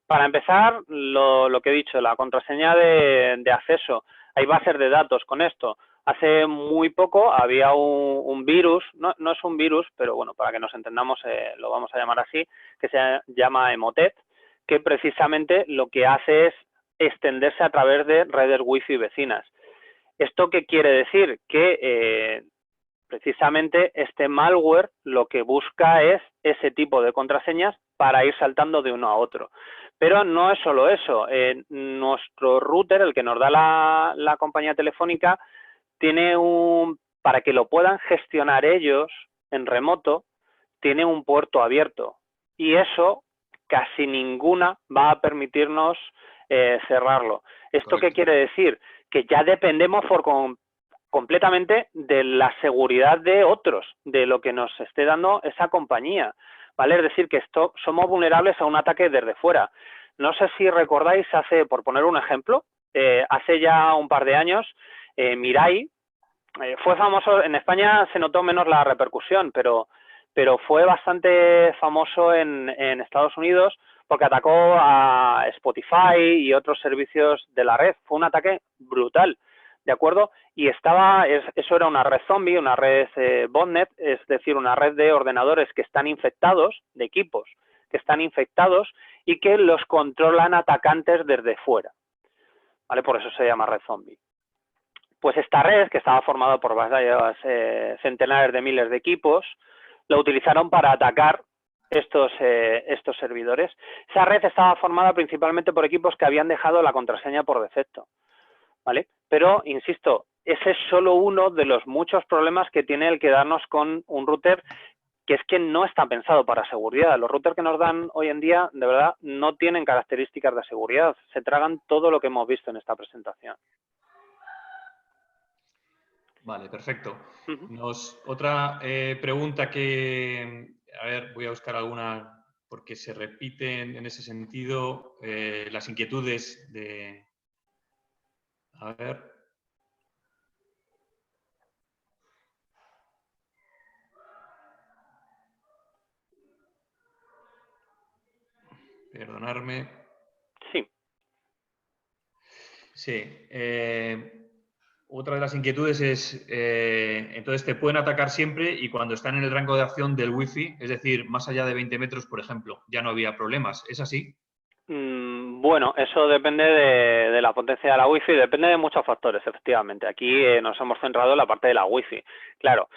Para empezar, lo que he dicho, la contraseña de acceso. Hay bases de datos con esto. Hace muy poco había un virus, no es un virus, pero bueno, para que nos entendamos, lo vamos a llamar así, que se llama Emotet, que precisamente lo que hace es extenderse a través de redes wifi vecinas. ¿Esto qué quiere decir? Que precisamente este malware lo que busca es ese tipo de contraseñas para ir saltando de uno a otro. Pero no es solo eso. Nuestro router, el que nos da la compañía telefónica, tiene para que lo puedan gestionar ellos en remoto, tiene un puerto abierto. Y eso casi ninguna va a permitirnos cerrarlo. ¿Esto qué Correcto. quiere decir? Que ya dependemos completamente de la seguridad de otros, de lo que nos esté dando esa compañía, ¿vale? Es decir, que somos vulnerables a un ataque desde fuera. No sé si recordáis, por poner un ejemplo, hace ya un par de años, Mirai fue famoso, en España se notó menos la repercusión, pero fue bastante famoso en Estados Unidos porque atacó a Spotify y otros servicios de la red. Fue un ataque brutal, ¿de acuerdo? Y eso era una red zombie, una red botnet, es decir, una red de ordenadores que están infectados, de equipos que están infectados y que los controlan atacantes desde fuera, ¿vale? Por eso se llama red zombie. Pues esta red, que estaba formada por varias centenares de miles de equipos, la utilizaron para atacar estos servidores. Esa red estaba formada principalmente por equipos que habían dejado la contraseña por defecto, ¿vale? Pero, insisto, ese es solo uno de los muchos problemas que tiene el quedarnos con un router que es que no está pensado para seguridad. Los routers que nos dan hoy en día, de verdad, no tienen características de seguridad. Se tragan todo lo que hemos visto en esta presentación. Vale, perfecto. Otra pregunta que, a ver, voy a buscar alguna, porque se repiten en ese sentido las inquietudes de... A ver. Perdonarme. Sí. Sí. Otra de las inquietudes es, entonces te pueden atacar siempre y cuando están en el rango de acción del wifi, es decir, más allá de 20 metros, por ejemplo, ya no había problemas. ¿Es así? Bueno, eso depende de la potencia de la wifi, depende de muchos factores, efectivamente. Aquí nos hemos centrado en la parte de la wifi. Claro,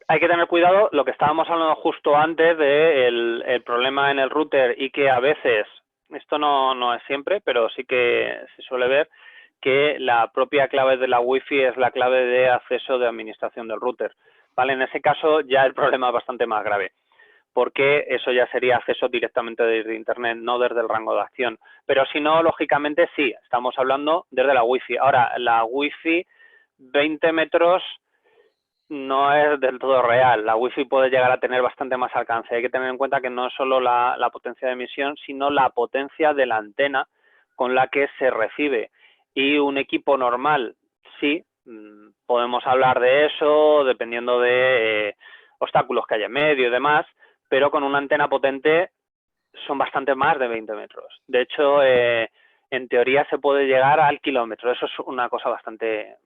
hay que tener cuidado, lo que estábamos hablando justo antes del el problema en el router y que a veces, esto no es siempre, pero sí que se suele ver, que la propia clave de la wifi es la clave de acceso de administración del router. ¿Vale? En ese caso ya el problema es bastante más grave, porque eso ya sería acceso directamente desde Internet, no desde el rango de acción. Pero si no, lógicamente sí, estamos hablando desde la wifi. Ahora, la wifi, 20 metros no es del todo real. La Wi-Fi puede llegar a tener bastante más alcance. Hay que tener en cuenta que no es solo la potencia de emisión, sino la potencia de la antena con la que se recibe. Y un equipo normal, sí, podemos hablar de eso dependiendo de obstáculos que haya en medio y demás, pero con una antena potente son bastante más de 20 metros. De hecho, en teoría se puede llegar al kilómetro. Eso es una cosa bastante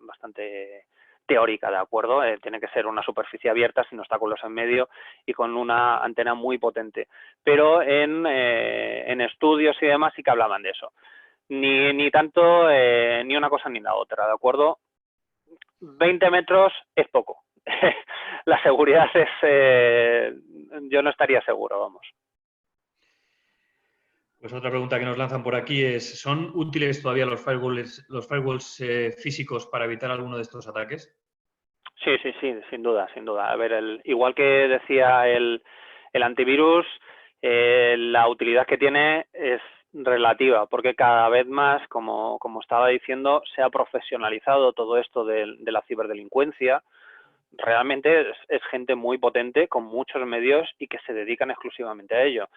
teórica, ¿de acuerdo? Tiene que ser una superficie abierta, sin obstáculos en medio y con una antena muy potente. Pero en estudios y demás sí que hablaban de eso. Ni tanto, ni una cosa ni la otra, ¿de acuerdo? 20 metros es poco. La seguridad es... yo no estaría seguro, vamos. Pues otra pregunta que nos lanzan por aquí es, ¿son útiles todavía los firewalls físicos para evitar alguno de estos ataques? Sí, sin duda, sin duda. A ver, igual que decía el antivirus, la utilidad que tiene es relativa, porque cada vez más, como estaba diciendo, se ha profesionalizado todo esto de la ciberdelincuencia. Realmente es gente muy potente, con muchos medios y que se dedican exclusivamente a ello.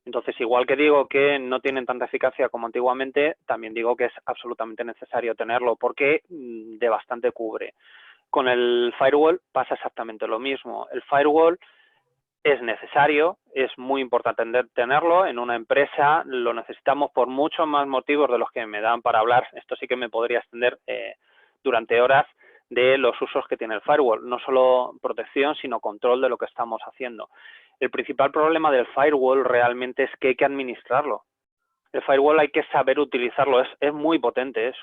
Entonces, igual que digo que no tienen tanta eficacia como antiguamente, también digo que es absolutamente necesario tenerlo, porque de bastante cubre. Con el firewall pasa exactamente lo mismo. El firewall es necesario, es muy importante tenerlo. En una empresa lo necesitamos por muchos más motivos de los que me dan para hablar. Esto sí que me podría extender durante horas de los usos que tiene el firewall. No solo protección, sino control de lo que estamos haciendo. El principal problema del firewall realmente es que hay que administrarlo. El firewall hay que saber utilizarlo. Es muy potente, es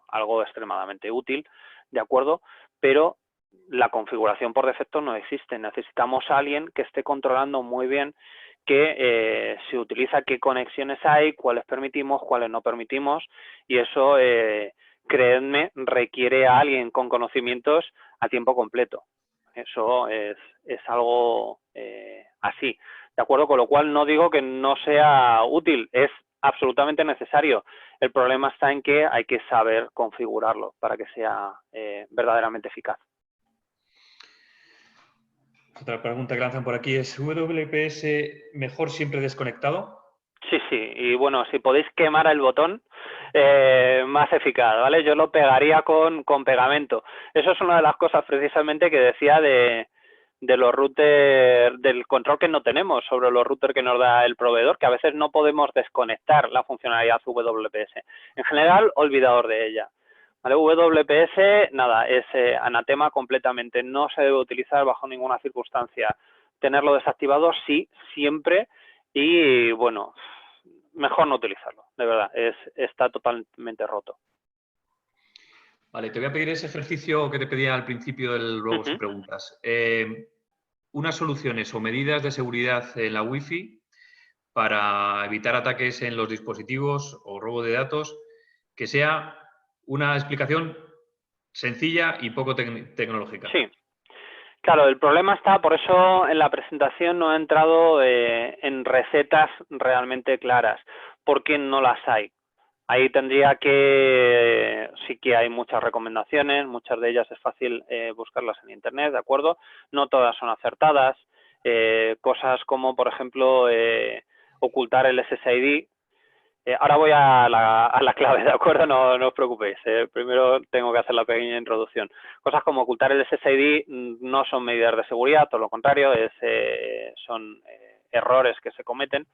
algo extremadamente útil, ¿de acuerdo? Pero la configuración por defecto no existe. Necesitamos a alguien que esté controlando muy bien qué se utiliza, qué conexiones hay, cuáles permitimos, cuáles no permitimos, y eso, creedme, requiere a alguien con conocimientos a tiempo completo. Eso es algo así, ¿de acuerdo? Con lo cual no digo que no sea útil, es absolutamente necesario. El problema está en que hay que saber configurarlo para que sea verdaderamente eficaz. Otra pregunta que lanzan por aquí es, ¿WPS mejor siempre desconectado? Sí, y bueno, si podéis quemar el botón, más eficaz, ¿vale? Yo lo pegaría con pegamento. Eso es una de las cosas precisamente que decía de los routers, del control que no tenemos sobre los routers que nos da el proveedor, que a veces no podemos desconectar la funcionalidad WPS. En general, olvidaos de ella. ¿Vale? WPS, nada, es anatema completamente. No se debe utilizar bajo ninguna circunstancia. Tenerlo desactivado, sí, siempre. Y bueno, mejor no utilizarlo, de verdad, está totalmente roto. Vale, te voy a pedir ese ejercicio que te pedía al principio del Ruegos y Preguntas. Unas soluciones o medidas de seguridad en la Wi-Fi para evitar ataques en los dispositivos o robo de datos, que sea una explicación sencilla y poco tecnológica. Sí. Claro, el problema está, por eso en la presentación no he entrado en recetas realmente claras, porque no las hay. Ahí tendría que, sí que hay muchas recomendaciones, muchas de ellas es fácil buscarlas en internet, ¿de acuerdo? No todas son acertadas, cosas como, por ejemplo, ocultar el SSID. Ahora voy a la clave, ¿de acuerdo? No os preocupéis. Primero tengo que hacer la pequeña introducción. Cosas como ocultar el SSID no son medidas de seguridad, todo lo contrario, son errores que se cometen,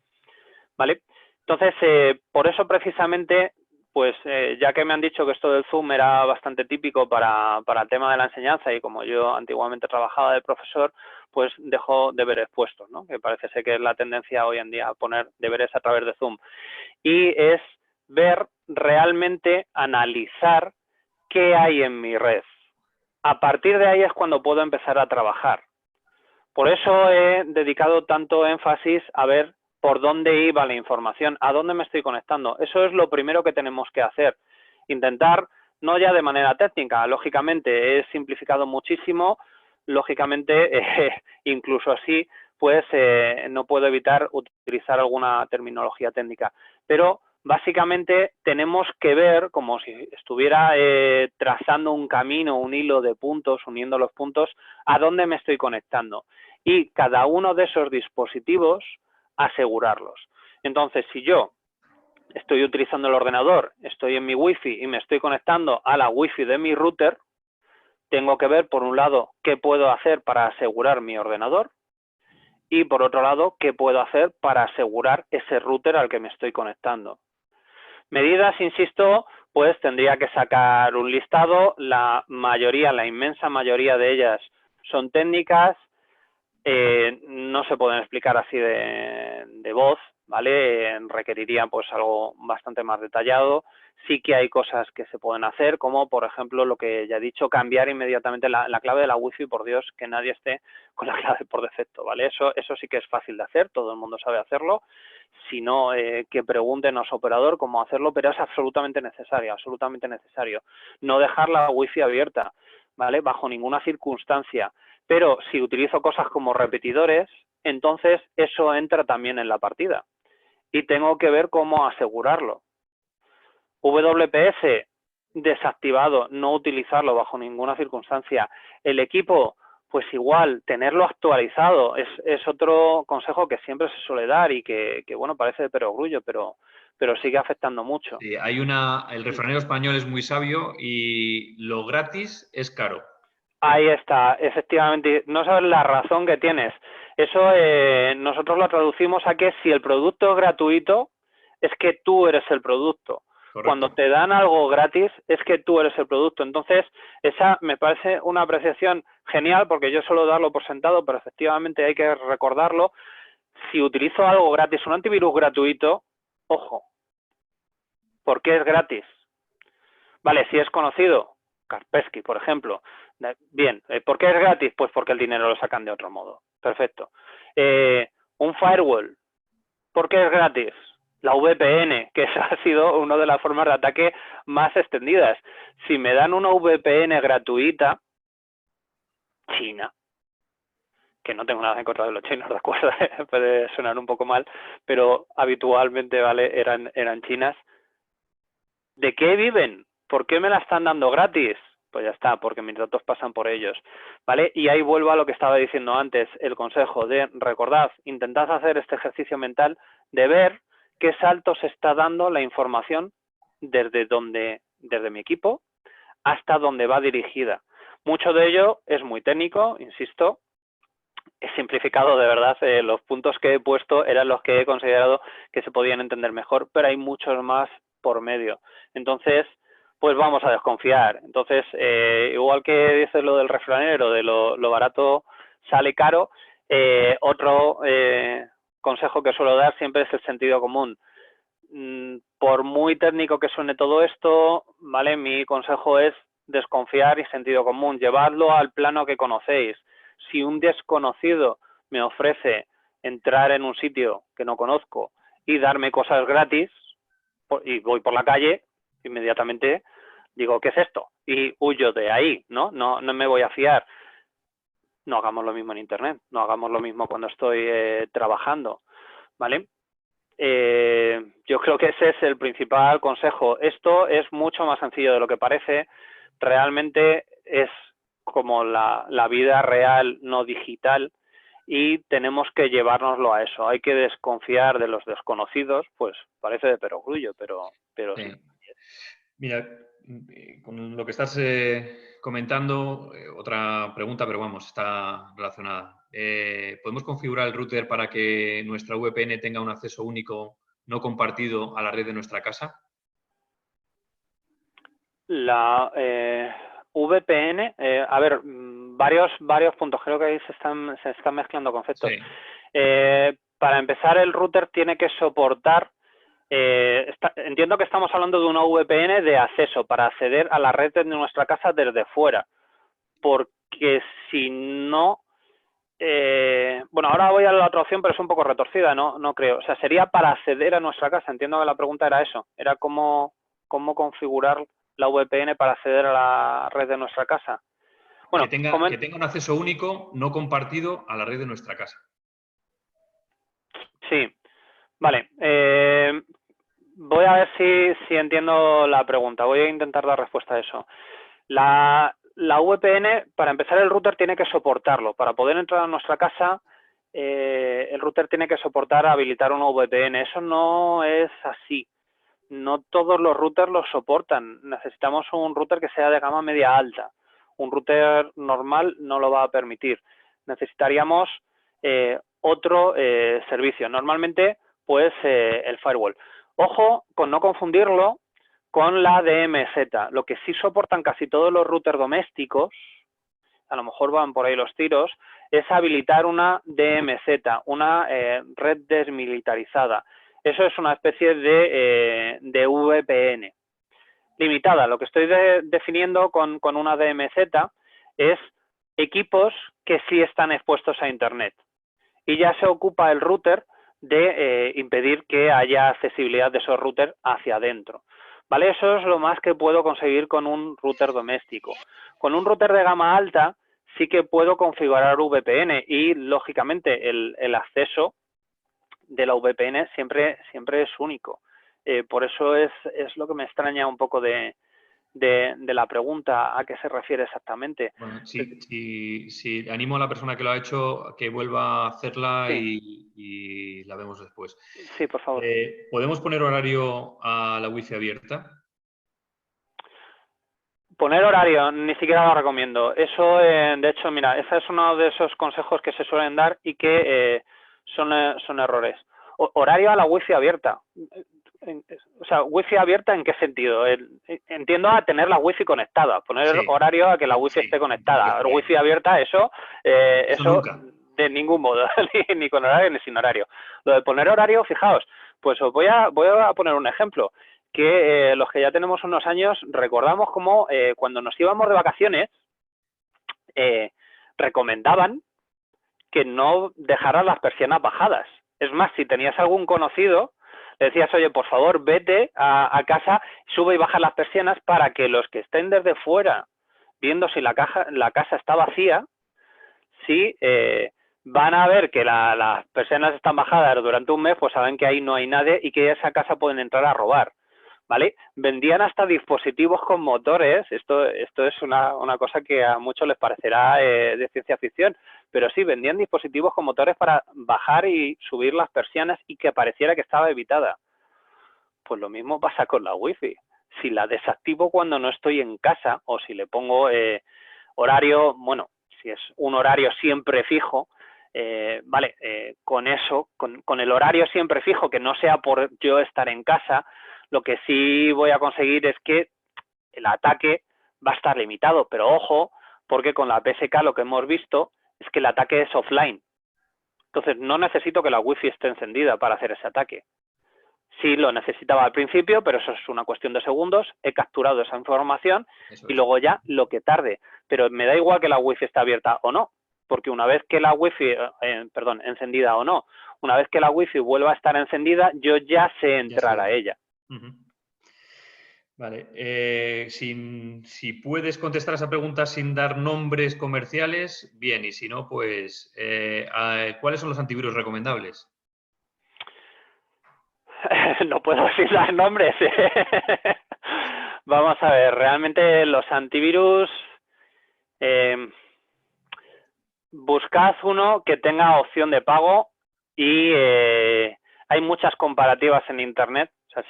¿vale? Entonces, por eso precisamente, pues ya que me han dicho que esto del Zoom era bastante típico para el tema de la enseñanza y como yo antiguamente trabajaba de profesor, pues dejo deberes puestos, ¿no? Que parece ser que es la tendencia hoy en día poner deberes a través de Zoom. Y es ver realmente, analizar qué hay en mi red. A partir de ahí es cuando puedo empezar a trabajar. Por eso he dedicado tanto énfasis a ver por dónde iba la información, a dónde me estoy conectando. Eso es lo primero que tenemos que hacer. Intentar, no ya de manera técnica, lógicamente he simplificado muchísimo, lógicamente incluso así, pues no puedo evitar utilizar alguna terminología técnica, pero básicamente tenemos que ver, como si estuviera trazando un camino, un hilo de puntos, uniendo los puntos, a dónde me estoy conectando. Y cada uno de esos dispositivos, asegurarlos. Entonces, si yo estoy utilizando el ordenador, estoy en mi Wi-Fi y me estoy conectando a la Wi-Fi de mi router, tengo que ver, por un lado, qué puedo hacer para asegurar mi ordenador y, por otro lado, qué puedo hacer para asegurar ese router al que me estoy conectando. Medidas, insisto, pues tendría que sacar un listado. La mayoría, la inmensa mayoría de ellas son técnicas, no se pueden explicar así de voz, ¿vale? Requeriría pues algo bastante más detallado. Sí que hay cosas que se pueden hacer, como por ejemplo lo que ya he dicho, cambiar inmediatamente la clave de la Wi-Fi, por Dios, que nadie esté con la clave por defecto, ¿vale? Eso sí que es fácil de hacer, todo el mundo sabe hacerlo. Si no, que pregunten a su operador cómo hacerlo, pero es absolutamente necesario, absolutamente necesario. No dejar la Wi-Fi abierta, ¿vale? Bajo ninguna circunstancia. Pero si utilizo cosas como repetidores, entonces eso entra también en la partida. Y tengo que ver cómo asegurarlo. WPS desactivado, no utilizarlo bajo ninguna circunstancia. El equipo, pues igual, tenerlo actualizado es otro consejo que siempre se suele dar y que bueno, parece de perogrullo, pero sigue afectando mucho. Sí, el refranero español es muy sabio y lo gratis es caro. Ahí está, efectivamente. No sabes la razón que tienes. Eso nosotros lo traducimos a que si el producto es gratuito, es que tú eres el producto. Correcto. Cuando te dan algo gratis, es que tú eres el producto. Entonces, esa me parece una apreciación genial, porque yo suelo darlo por sentado, pero efectivamente hay que recordarlo. Si utilizo algo gratis, un antivirus gratuito, ojo, ¿por qué es gratis? Vale, si es conocido, Kaspersky, por ejemplo. Bien, ¿por qué es gratis? Pues porque el dinero lo sacan de otro modo. Perfecto. Un firewall, ¿por qué es gratis? La VPN, que esa ha sido una de las formas de ataque más extendidas. Si me dan una VPN gratuita, China, que no tengo nada en contra de los chinos, de acuerdo, puede sonar un poco mal, pero habitualmente, ¿vale? Eran chinas. ¿De qué viven? ¿Por qué me la están dando gratis? Pues ya está, porque mis datos pasan por ellos, ¿vale? Y ahí vuelvo a lo que estaba diciendo antes, el consejo de, recordad, intentad hacer este ejercicio mental de ver qué saltos está dando la información desde mi equipo hasta donde va dirigida. Mucho de ello es muy técnico, insisto, he simplificado de verdad, los puntos que he puesto eran los que he considerado que se podían entender mejor, pero hay muchos más por medio. Entonces, pues vamos a desconfiar. Entonces, igual que dices lo del refranero, de lo barato sale caro, otro consejo que suelo dar siempre es el sentido común. Por muy técnico que suene todo esto, ¿vale? Mi consejo es desconfiar y sentido común, llevarlo al plano que conocéis. Si un desconocido me ofrece entrar en un sitio que no conozco y darme cosas gratis, y voy por la calle, inmediatamente digo, ¿qué es esto? Y huyo de ahí, ¿no? No me voy a fiar. No hagamos lo mismo en Internet, no hagamos lo mismo cuando estoy trabajando, ¿vale? Yo creo que ese es el principal consejo. Esto es mucho más sencillo de lo que parece. Realmente es como la vida real, no digital, y tenemos que llevárnoslo a eso. Hay que desconfiar de los desconocidos, pues parece de perogrullo, pero sí. Mira, con lo que estás comentando, otra pregunta, pero vamos, está relacionada. ¿Podemos configurar el router para que nuestra VPN tenga un acceso único, no compartido, a la red de nuestra casa? La VPN, a ver, varios puntos, creo que ahí se están mezclando conceptos. Sí. Para empezar, el router tiene que soportar, entiendo que estamos hablando de una VPN de acceso para acceder a la red de nuestra casa desde fuera, porque si no, bueno, ahora voy a la otra opción, pero es un poco retorcida, no creo. O sea, sería para acceder a nuestra casa. Entiendo que la pregunta era eso, era cómo configurar la VPN para acceder a la red de nuestra casa. Bueno, que tenga un acceso único, no compartido, a la red de nuestra casa. Sí, vale. Voy a ver si entiendo la pregunta. Voy a intentar dar respuesta a eso. La VPN, para empezar, el router tiene que soportarlo. Para poder entrar a nuestra casa, el router tiene que soportar habilitar una VPN. Eso no es así. No todos los routers los soportan. Necesitamos un router que sea de gama media alta. Un router normal no lo va a permitir. Necesitaríamos otro servicio. Normalmente, pues, el firewall. Ojo con no confundirlo con la DMZ. Lo que sí soportan casi todos los routers domésticos, a lo mejor van por ahí los tiros, es habilitar una DMZ, una red desmilitarizada. Eso es una especie de VPN. Limitada. Lo que estoy definiendo con una DMZ es equipos que sí están expuestos a Internet. Y ya se ocupa el router de impedir que haya accesibilidad de esos routers hacia adentro. ¿Vale? Eso es lo más que puedo conseguir con un router doméstico. Con un router de gama alta sí que puedo configurar VPN y, lógicamente, el acceso de la VPN siempre es único. Por eso es lo que me extraña un poco de la pregunta, a qué se refiere exactamente. Bueno, sí, animo a la persona que lo ha hecho a que vuelva a hacerla Sí. y la vemos después. Sí, por favor. ¿Podemos poner horario a la wifi abierta? Poner horario, ni siquiera lo recomiendo. Eso, de hecho, mira, ese es uno de esos consejos que se suelen dar y que son errores. Horario a la wifi abierta. O sea, wifi abierta, ¿en qué sentido? Entiendo a tener la wifi conectada, poner Sí, horario a que la wifi sí, esté tiene que conectada. estar Wifi ahí. abierta, eso Eso nunca. de ningún modo, ni con horario ni sin horario. Lo de poner horario, fijaos, pues os voy a poner un ejemplo, que los que ya tenemos unos años recordamos cómo cuando nos íbamos de vacaciones recomendaban que no dejaras las persianas bajadas. Es más, si tenías algún conocido, le decías, oye, por favor, vete a casa, sube y baja las persianas para que los que estén desde fuera viendo si la casa está vacía, si van a ver que las persianas están bajadas durante un mes, pues saben que ahí no hay nadie y que esa casa pueden entrar a robar. ¿Vale? Vendían hasta dispositivos con motores. Esto es una cosa que a muchos les parecerá de ciencia ficción, pero sí, vendían dispositivos con motores para bajar y subir las persianas y que pareciera que estaba evitada. Pues lo mismo pasa con la wifi. Si la desactivo cuando no estoy en casa o si le pongo horario, bueno, si es un horario siempre fijo, vale, con eso, con el horario siempre fijo, que no sea por yo estar en casa, lo que sí voy a conseguir es que el ataque va a estar limitado, pero ojo, porque con la PSK lo que hemos visto es que el ataque es offline. Entonces no necesito que la wifi esté encendida para hacer ese ataque. Sí lo necesitaba al principio, pero eso es una cuestión de segundos. He capturado esa información Eso y es. luego ya lo que tarde. Pero me da igual que la wifi esté abierta o no, porque una vez que la wifi, encendida o no, una vez que la wifi vuelva a estar encendida, yo ya sé Ya entrar a sé. ella. Vale. Si puedes contestar a esa pregunta sin dar nombres comerciales, bien. Y si no, pues, ¿cuáles son los antivirus recomendables? No puedo decir los nombres. Vamos a ver, realmente los antivirus, buscad uno que tenga opción de pago y hay muchas comparativas en Internet. O sea,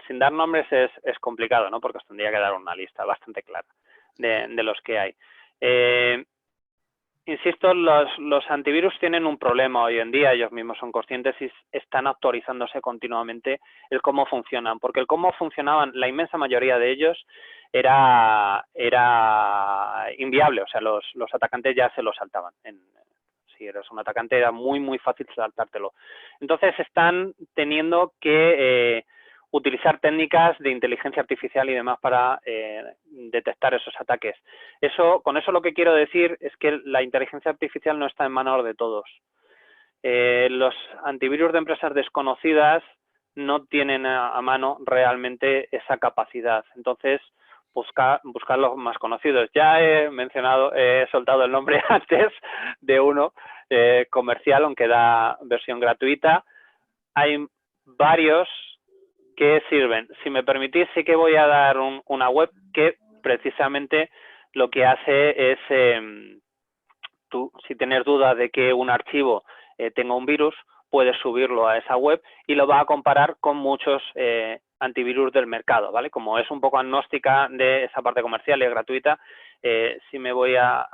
sin dar nombres es complicado, ¿no? Porque os tendría que dar una lista bastante clara de los que hay. Insisto, los antivirus tienen un problema hoy en día, ellos mismos son conscientes y están actualizándose continuamente el cómo funcionan, porque el cómo funcionaban la inmensa mayoría de ellos era inviable, o sea, los atacantes ya se lo saltaban. Si eres un atacante era muy fácil saltártelo. Entonces están teniendo que utilizar técnicas de inteligencia artificial y demás para detectar esos ataques. Con eso lo que quiero decir es que la inteligencia artificial no está en manos de todos. Los antivirus de empresas desconocidas no tienen a mano realmente esa capacidad. Entonces, buscar los más conocidos. Ya he soltado el nombre antes de uno comercial, aunque da versión gratuita. Hay varios ¿qué sirven? Si me permitís, sí que voy a dar una web que precisamente lo que hace es, tú, si tienes duda de que un archivo tenga un virus, puedes subirlo a esa web y lo va a comparar con muchos antivirus del mercado, ¿vale? Como es un poco agnóstica de esa parte comercial y es gratuita, sí me voy a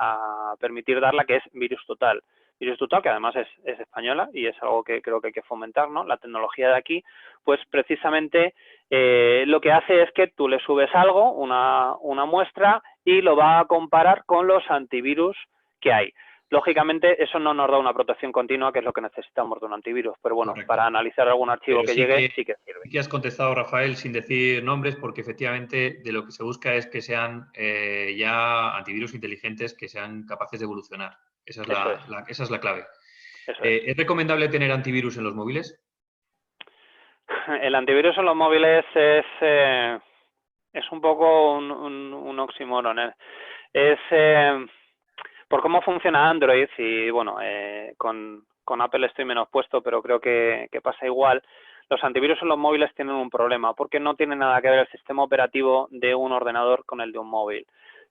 permitir darla, que es Virus Total. Virus Total, que además es española y es algo que creo que hay que fomentar, ¿no? La tecnología de aquí, pues precisamente lo que hace es que tú le subes algo, una muestra, y lo va a comparar con los antivirus que hay. Lógicamente, eso no nos da una protección continua, que es lo que necesitamos de un antivirus. Pero bueno, Correcto. para analizar algún archivo Pero que llegue, sí que sirve. Sí que has contestado, Rafael, sin decir nombres, porque efectivamente de lo que se busca es que sean ya antivirus inteligentes que sean capaces de evolucionar. Esa es la clave. Eso es. ¿Es recomendable tener antivirus en los móviles? El antivirus en los móviles es un poco un oxímoron. Es por cómo funciona Android, y bueno, con Apple estoy menos puesto, pero creo que pasa igual. Los antivirus en los móviles tienen un problema, porque no tiene nada que ver el sistema operativo de un ordenador con el de un móvil.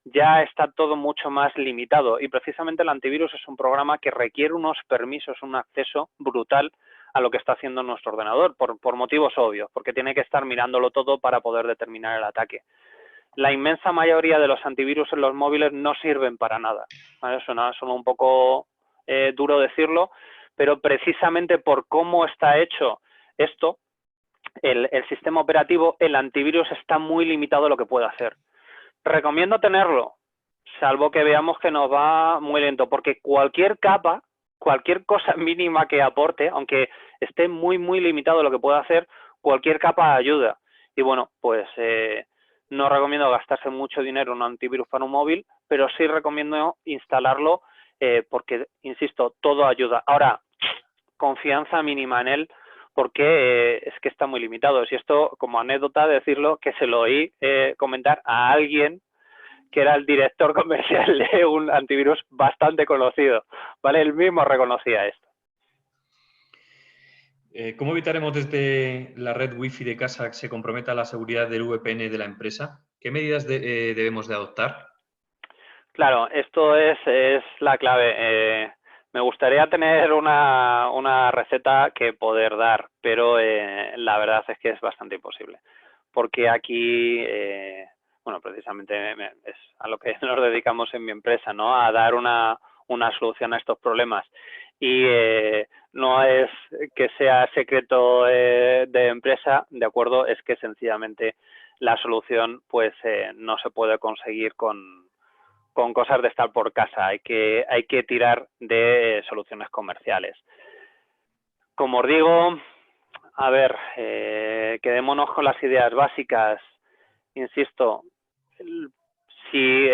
Ya está todo mucho más limitado, y precisamente el antivirus es un programa que requiere unos permisos, un acceso brutal a lo que está haciendo nuestro ordenador, por motivos obvios, porque tiene que estar mirándolo todo para poder determinar el ataque. La inmensa mayoría de los antivirus en los móviles no sirven para nada, ¿vale? Suena un poco duro decirlo, pero precisamente por cómo está hecho esto, el sistema operativo, el antivirus está muy limitado a lo que puede hacer. Recomiendo tenerlo, salvo que veamos que nos va muy lento, porque cualquier capa, cualquier cosa mínima que aporte, aunque esté muy limitado a lo que puede hacer, cualquier capa ayuda. Y bueno, pues no recomiendo gastarse mucho dinero en un antivirus para un móvil, pero sí recomiendo instalarlo porque, insisto, todo ayuda. Ahora, confianza mínima en él, porque es que está muy limitado. Y esto, como anécdota, decirlo, que se lo oí comentar a alguien que era el director comercial de un antivirus bastante conocido, ¿vale? Él mismo reconocía esto. ¿Cómo evitaremos desde la red Wi-Fi de casa que se comprometa la seguridad del VPN de la empresa? ¿Qué medidas debemos de adoptar? Claro, esto es la clave. Me gustaría tener una receta que poder dar, pero la verdad es que es bastante imposible. Porque aquí, bueno, precisamente es a lo que nos dedicamos en mi empresa, ¿no? A dar una solución a estos problemas. Y no es que sea secreto de empresa, ¿de acuerdo? Es que sencillamente la solución pues no se puede conseguir con cosas de estar por casa, hay que tirar de soluciones comerciales. Como os digo, a ver, quedémonos con las ideas básicas. Insisto, si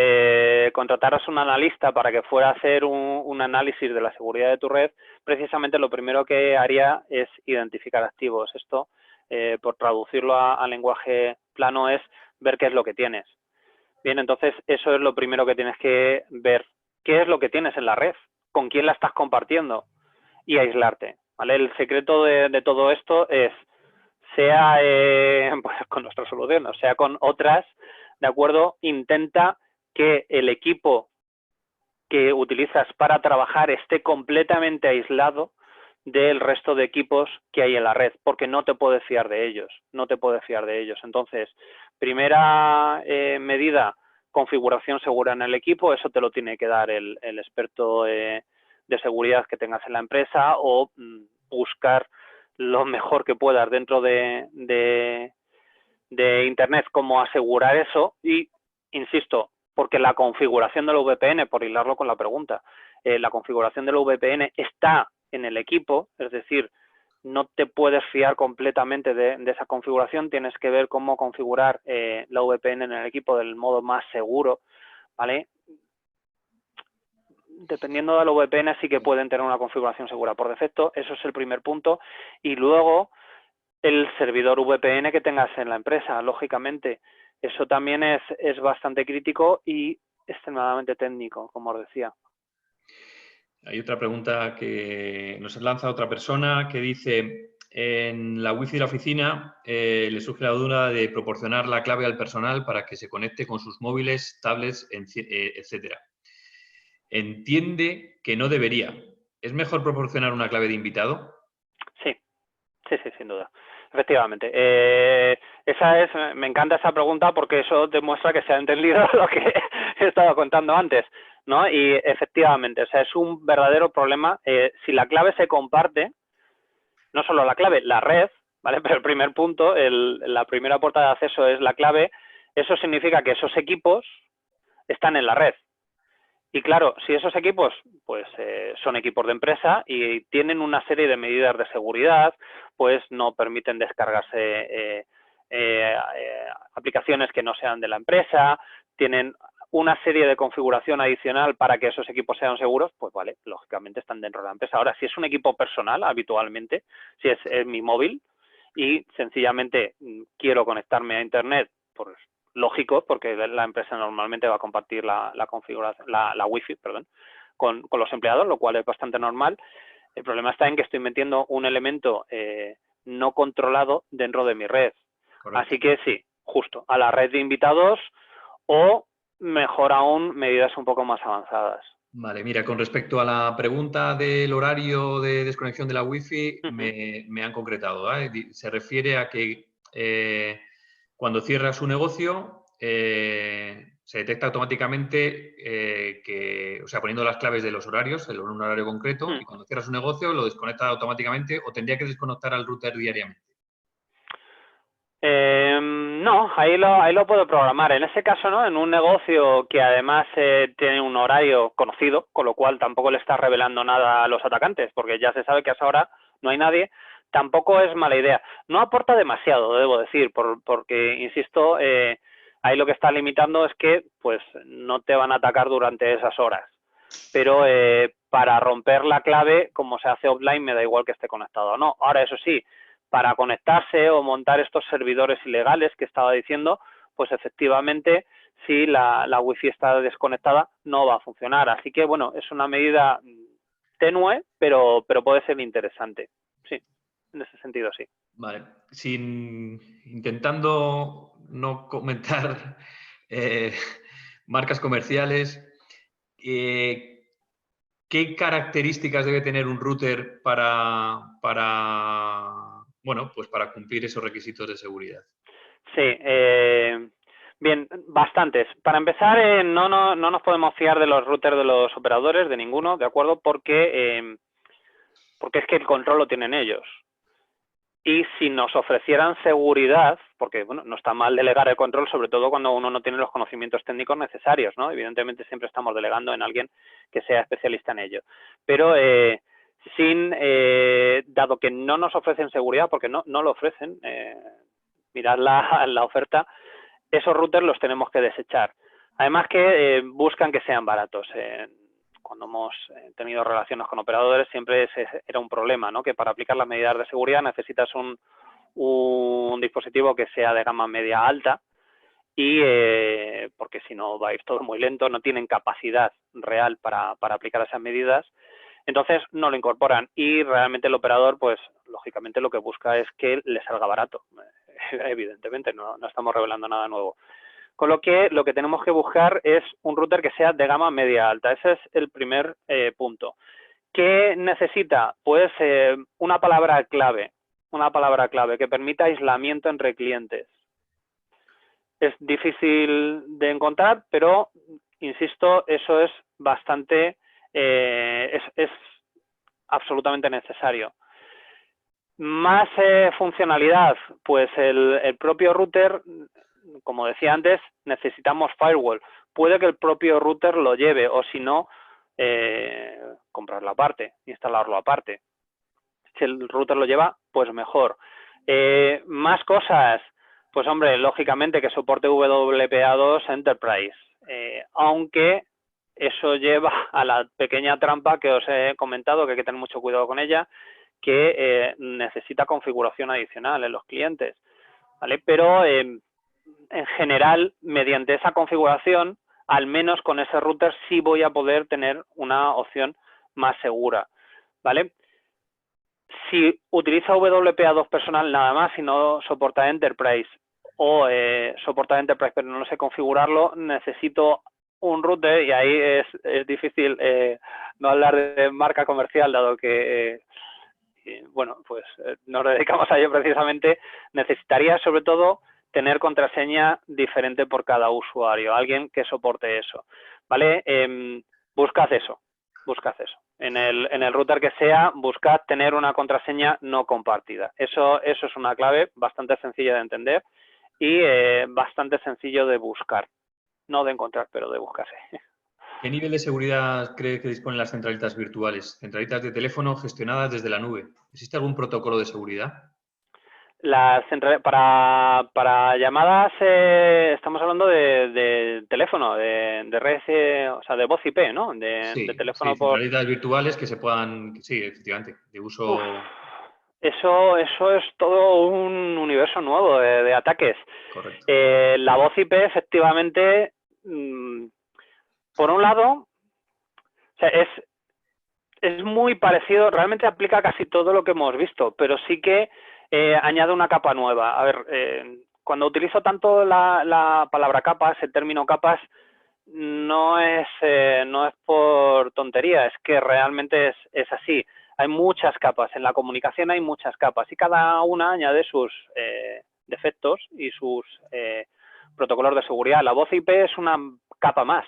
contrataras un analista para que fuera a hacer un análisis de la seguridad de tu red, precisamente lo primero que haría es identificar activos. Esto, por traducirlo a lenguaje plano, es ver qué es lo que tienes. Bien, entonces eso es lo primero que tienes que ver. ¿Qué es lo que tienes en la red? ¿Con quién la estás compartiendo? Y aislarte, ¿vale? El secreto de todo esto es, sea pues con nuestra solución, o sea con otras, ¿de acuerdo? Intenta que el equipo que utilizas para trabajar esté completamente aislado del resto de equipos que hay en la red, porque no te puedes fiar de ellos, no te puedes fiar de ellos. Entonces, primera medida, configuración segura en el equipo, eso te lo tiene que dar el experto de seguridad que tengas en la empresa, o buscar lo mejor que puedas dentro de Internet cómo asegurar eso. Y, insisto, porque la configuración del VPN, por hilarlo con la pregunta, la configuración del VPN está en el equipo, es decir, no te puedes fiar completamente de esa configuración, tienes que ver cómo configurar la VPN en el equipo del modo más seguro, ¿vale? Dependiendo de la VPN sí que pueden tener una configuración segura por defecto, eso es el primer punto. Y luego el servidor VPN que tengas en la empresa, lógicamente. Eso también es bastante crítico y extremadamente técnico, como os decía. Hay otra pregunta que nos lanza otra persona que dice, en la Wi-Fi de la oficina le surge la duda de proporcionar la clave al personal para que se conecte con sus móviles, tablets, etcétera. Entiende que no debería. ¿Es mejor proporcionar una clave de invitado? Sí, sí, sí, sin duda. Efectivamente. Me encanta esa pregunta porque eso demuestra que se ha entendido lo que he estado contando antes, ¿no? Y efectivamente, o sea, es un verdadero problema. Si la clave se comparte, no solo la clave, la red, ¿vale? Pero el primer punto, la primera puerta de acceso es la clave, eso significa que esos equipos están en la red. Y claro, si esos equipos pues son equipos de empresa y tienen una serie de medidas de seguridad, pues no permiten descargarse aplicaciones que no sean de la empresa, tienen una serie de configuración adicional para que esos equipos sean seguros, pues vale, lógicamente están dentro de la empresa. Ahora, si es un equipo personal, habitualmente, si es mi móvil y sencillamente quiero conectarme a Internet, pues lógico, porque la empresa normalmente va a compartir la configuración, la Wi-Fi, perdón, con los empleados, lo cual es bastante normal. El problema está en que estoy metiendo un elemento no controlado dentro de mi red. Correcto. Así que sí, justo, a la red de invitados o, mejor aún, medidas un poco más avanzadas. Vale, mira, con respecto a la pregunta del horario de desconexión de la Wi-Fi, me han concretado, ¿eh? Se refiere a que cuando cierra su negocio, se detecta automáticamente o sea, poniendo las claves de los horarios, en un horario concreto, y cuando cierra su negocio lo desconecta automáticamente o tendría que desconectar al router diariamente. No, ahí lo puedo programar. En ese caso, ¿no? En un negocio que además tiene un horario conocido, con lo cual tampoco le está revelando nada a los atacantes, porque ya se sabe que a esa hora no hay nadie, tampoco es mala idea. No aporta demasiado, debo decir, porque, insisto, ahí lo que está limitando es que pues no te van a atacar durante esas horas. Pero para romper la clave, como se hace offline, me da igual que esté conectado o no. Ahora, eso sí, para conectarse o montar estos servidores ilegales que estaba diciendo, pues efectivamente, si la Wi-Fi está desconectada, no va a funcionar. Así que, bueno, es una medida tenue, pero puede ser interesante. Sí, en ese sentido, sí. Vale. Intentando no comentar marcas comerciales, ¿qué características debe tener un router bueno, pues para cumplir esos requisitos de seguridad? Sí, bien, bastantes. Para empezar, no nos podemos fiar de los routers de los operadores, de ninguno, ¿de acuerdo? Porque es que el control lo tienen ellos. Y si nos ofrecieran seguridad, porque bueno, no está mal delegar el control, sobre todo cuando uno no tiene los conocimientos técnicos necesarios, ¿no? Evidentemente siempre estamos delegando en alguien que sea especialista en ello. Pero dado que no nos ofrecen seguridad, porque no lo ofrecen, mirad la oferta, esos routers los tenemos que desechar. Además que buscan que sean baratos. Cuando hemos tenido relaciones con operadores siempre era un problema, ¿no? Que para aplicar las medidas de seguridad necesitas un dispositivo que sea de gama media alta y porque si no va a ir todo muy lento, no tienen capacidad real para aplicar esas medidas, entonces no lo incorporan y realmente el operador, pues lógicamente lo que busca es que le salga barato. Evidentemente, no estamos revelando nada nuevo. Con lo que tenemos que buscar es un router que sea de gama media alta. Ese es el primer punto. ¿Qué necesita? Pues una palabra clave que permita aislamiento entre clientes. Es difícil de encontrar, pero, insisto, eso es bastante, es absolutamente necesario. Más funcionalidad, pues el propio router, como decía antes, necesitamos firewall. Puede que el propio router lo lleve o si no, comprarlo aparte, instalarlo aparte. Si el router lo lleva, pues mejor. Más cosas, pues hombre, lógicamente que soporte WPA2 Enterprise, aunque eso lleva a la pequeña trampa que os he comentado, que hay que tener mucho cuidado con ella, que necesita configuración adicional en los clientes, ¿vale? Pero en general, mediante esa configuración, al menos con ese router sí voy a poder tener una opción más segura, ¿vale? Si utiliza WPA2 personal nada más y no soporta Enterprise, o soporta Enterprise pero no sé configurarlo, necesito un router, y ahí es difícil no hablar de marca comercial, dado que bueno, pues nos dedicamos a ello precisamente. Necesitaría sobre todo tener contraseña diferente por cada usuario, alguien que soporte eso, ¿vale? Buscad eso. En el router que sea, buscad tener una contraseña no compartida. Eso es una clave bastante sencilla de entender y bastante sencillo de buscar. No de encontrar, pero de buscarse. ¿Qué nivel de seguridad cree que disponen las centralitas virtuales? Centralitas de teléfono gestionadas desde la nube. ¿Existe algún protocolo de seguridad? Para llamadas estamos hablando de teléfono, de red, o sea, de voz IP, ¿no? De Sí, teléfono sí, por... centralitas virtuales que se puedan, sí, efectivamente, de Uf, uso eso es todo un universo nuevo de ataques. correcto. La voz IP, efectivamente, por un lado, o sea, es muy parecido, realmente aplica casi todo lo que hemos visto, pero sí que añade una capa nueva. A ver, cuando utilizo tanto la palabra capas, el término capas, no es por tontería, es que realmente es así. Hay muchas capas, en la comunicación hay muchas capas y cada una añade sus defectos y sus protocolos de seguridad. La voz IP es una capa más.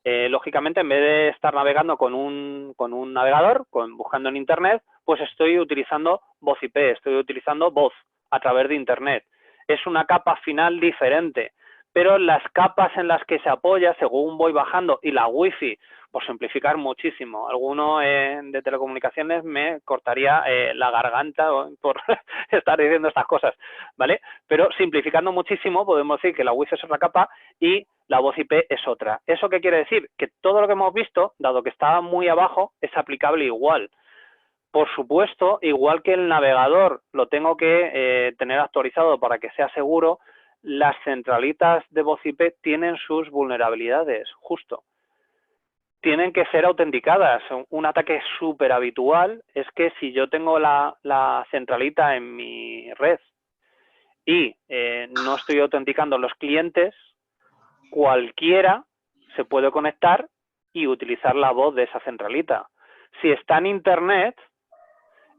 Lógicamente, en vez de estar navegando con un navegador, buscando en Internet, pues estoy utilizando voz IP, estoy utilizando voz a través de Internet. Es una capa final diferente, pero las capas en las que se apoya, según voy bajando, y la Wi-Fi, por simplificar muchísimo, alguno de telecomunicaciones me cortaría la garganta por estar diciendo estas cosas, ¿vale? Pero simplificando muchísimo, podemos decir que la Wi-Fi es otra capa y la voz IP es otra. ¿Eso qué quiere decir? Que todo lo que hemos visto, dado que estaba muy abajo, es aplicable igual. Por supuesto, igual que el navegador lo tengo que tener actualizado para que sea seguro, las centralitas de voz IP tienen sus vulnerabilidades, justo. Tienen que ser autenticadas. Un ataque súper habitual es que si yo tengo la centralita en mi red y no estoy autenticando los clientes, cualquiera se puede conectar y utilizar la voz de esa centralita. Si está en Internet,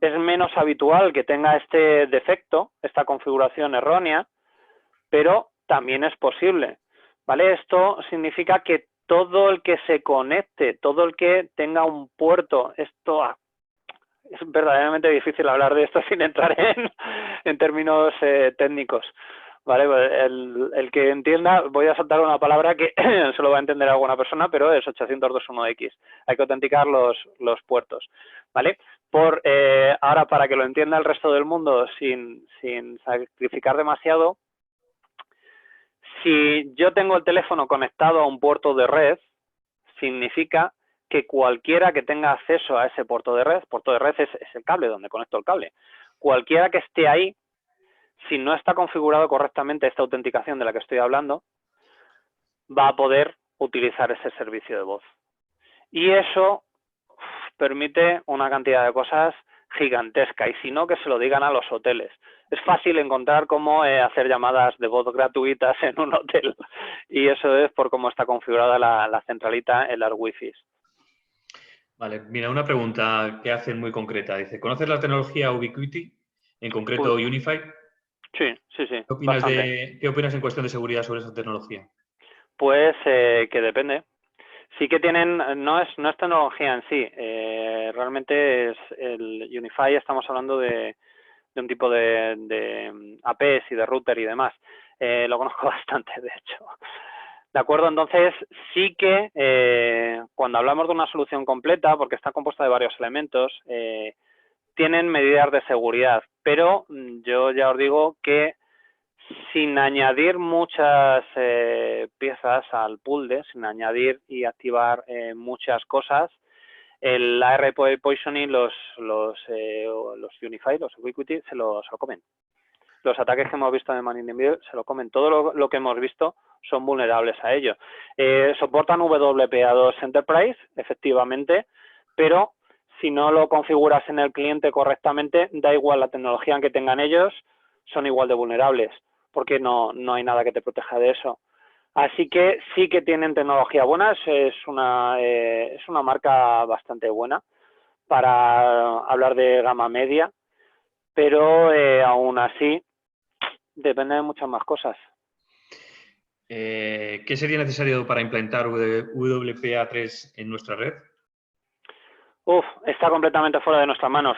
es menos habitual que tenga este defecto, esta configuración errónea, pero también es posible, ¿vale? Esto significa que todo el que se conecte, todo el que tenga un puerto, esto es verdaderamente difícil hablar de esto sin entrar en términos técnicos, ¿vale? El que entienda, voy a soltar una palabra que solo va a entender alguna persona, pero es 802.1x. Hay que autenticar los puertos, ¿vale? Ahora, para que lo entienda el resto del mundo sin sacrificar demasiado, si yo tengo el teléfono conectado a un puerto de red, significa que cualquiera que tenga acceso a ese puerto de red es el cable donde conecto el cable, cualquiera que esté ahí, si no está configurado correctamente esta autenticación de la que estoy hablando, va a poder utilizar ese servicio de voz. Y eso permite una cantidad de cosas gigantesca, y si no, que se lo digan a los hoteles. Es fácil encontrar cómo hacer llamadas de voz gratuitas en un hotel, y eso es por cómo está configurada la centralita en las Wi-Fi. Vale, mira, una pregunta que hacen muy concreta. Dice, ¿conoces la tecnología Ubiquiti, en concreto Unify? Sí, bastante. ¿Qué opinas en cuestión de seguridad sobre esa tecnología? Pues que depende. Sí que tienen, no es tecnología en sí, realmente es el Unify, estamos hablando de un tipo de APs y de router y demás. Lo conozco bastante, de hecho. ¿De acuerdo? Entonces, sí que cuando hablamos de una solución completa, porque está compuesta de varios elementos, tienen medidas de seguridad, pero yo ya os digo que sin añadir muchas piezas al puzzle, sin añadir y activar muchas cosas, el ARP Poisoning, los Unify, los Ubiquiti, se lo comen. Los ataques que hemos visto en Man in the Middle se lo comen. Todo lo que hemos visto son vulnerables a ello. Soportan WPA2 Enterprise, efectivamente, pero si no lo configuras en el cliente correctamente, da igual la tecnología que tengan ellos, son igual de vulnerables, porque no hay nada que te proteja de eso. Así que sí que tienen tecnología buena, es una marca bastante buena para hablar de gama media, pero aún así depende de muchas más cosas. ¿Qué sería necesario para implantar WPA3 en nuestra red? Está completamente fuera de nuestras manos.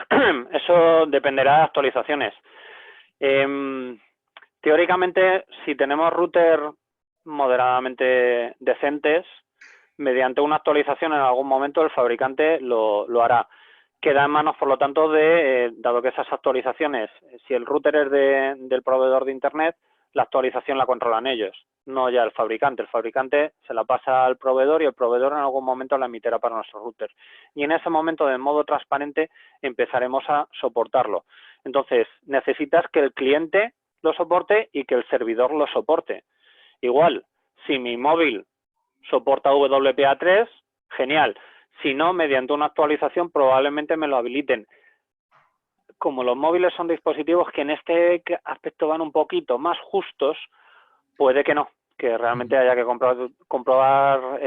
Eso dependerá de actualizaciones. Teóricamente, si tenemos routers moderadamente decentes, mediante una actualización en algún momento el fabricante lo hará. Queda en manos, por lo tanto, dado que esas actualizaciones, si el router es del proveedor de Internet, la actualización la controlan ellos, no ya el fabricante. El fabricante se la pasa al proveedor y el proveedor en algún momento la emitirá para nuestro router. Y en ese momento, de modo transparente, empezaremos a soportarlo. Entonces, necesitas que el cliente lo soporte y que el servidor lo soporte. Igual, si mi móvil soporta WPA3, genial. Si no, mediante una actualización probablemente me lo habiliten. Como los móviles son dispositivos que en este aspecto van un poquito más justos, puede que no, que realmente haya que comprobar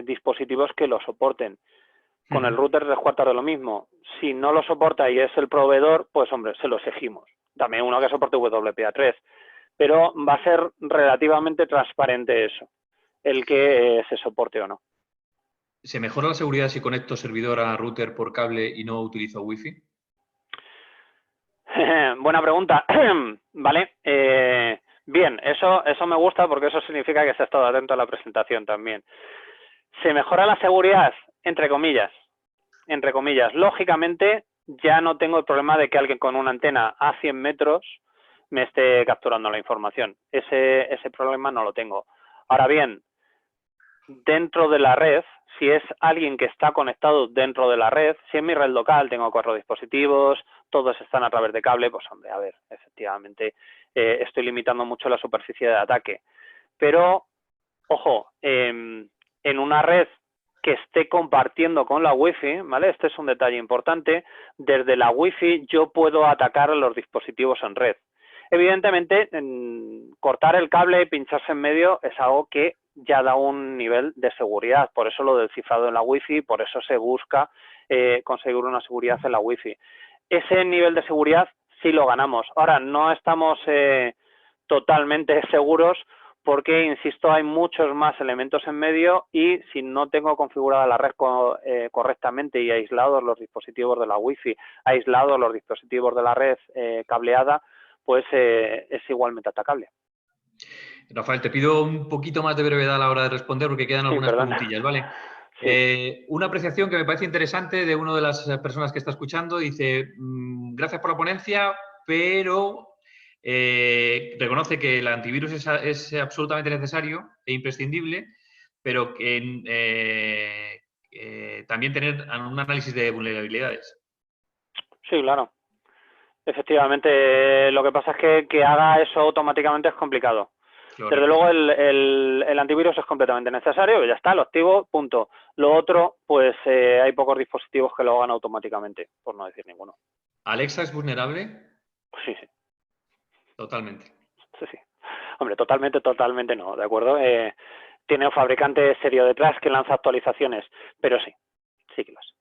dispositivos que lo soporten. Con el router 3/4 de lo mismo. Si no lo soporta y es el proveedor, pues hombre, se lo exigimos. Dame uno que soporte WPA3. Pero va a ser relativamente transparente eso, el que se soporte o no. ¿Se mejora la seguridad si conecto servidor a router por cable y no utilizo Wi-Fi? Buena pregunta. Vale. Bien, eso me gusta porque eso significa que se ha estado atento a la presentación también. ¿Se mejora la seguridad? Entre comillas. Entre comillas. Lógicamente, ya no tengo el problema de que alguien con una antena a 100 metros me esté capturando la información. Ese problema no lo tengo. Ahora bien, dentro de la red, si es alguien que está conectado dentro de la red, si en mi red local tengo 4 dispositivos, todos están a través de cable, pues hombre, a ver, efectivamente estoy limitando mucho la superficie de ataque. Pero, ojo, en una red que esté compartiendo con la Wi-Fi, ¿vale? Este es un detalle importante. Desde la Wi-Fi yo puedo atacar a los dispositivos en red. Evidentemente, cortar el cable y pincharse en medio es algo que ya da un nivel de seguridad. Por eso lo del cifrado en la Wi-Fi, por eso se busca conseguir una seguridad en la Wi-Fi. Ese nivel de seguridad sí lo ganamos. Ahora, no estamos totalmente seguros porque, insisto, hay muchos más elementos en medio y si no tengo configurada la red correctamente y aislados los dispositivos de la Wi-Fi, aislados los dispositivos de la red cableada, pues es igualmente atacable. Rafael, te pido un poquito más de brevedad a la hora de responder porque quedan algunas preguntillas, ¿vale? Sí. Una apreciación que me parece interesante de una de las personas que está escuchando, dice, gracias por la ponencia, pero reconoce que el antivirus es absolutamente necesario e imprescindible, pero que también tener un análisis de vulnerabilidades. Sí, claro. Efectivamente, lo que pasa es que haga eso automáticamente es complicado. Correcto. Desde luego el antivirus es completamente necesario, ya está, lo activo, punto. Lo otro, pues hay pocos dispositivos que lo hagan automáticamente, por no decir ninguno. ¿Alexa es vulnerable? Sí. Totalmente. Sí. Hombre, totalmente no, ¿de acuerdo? Tiene un fabricante serio detrás que lanza actualizaciones, pero sí que lo es.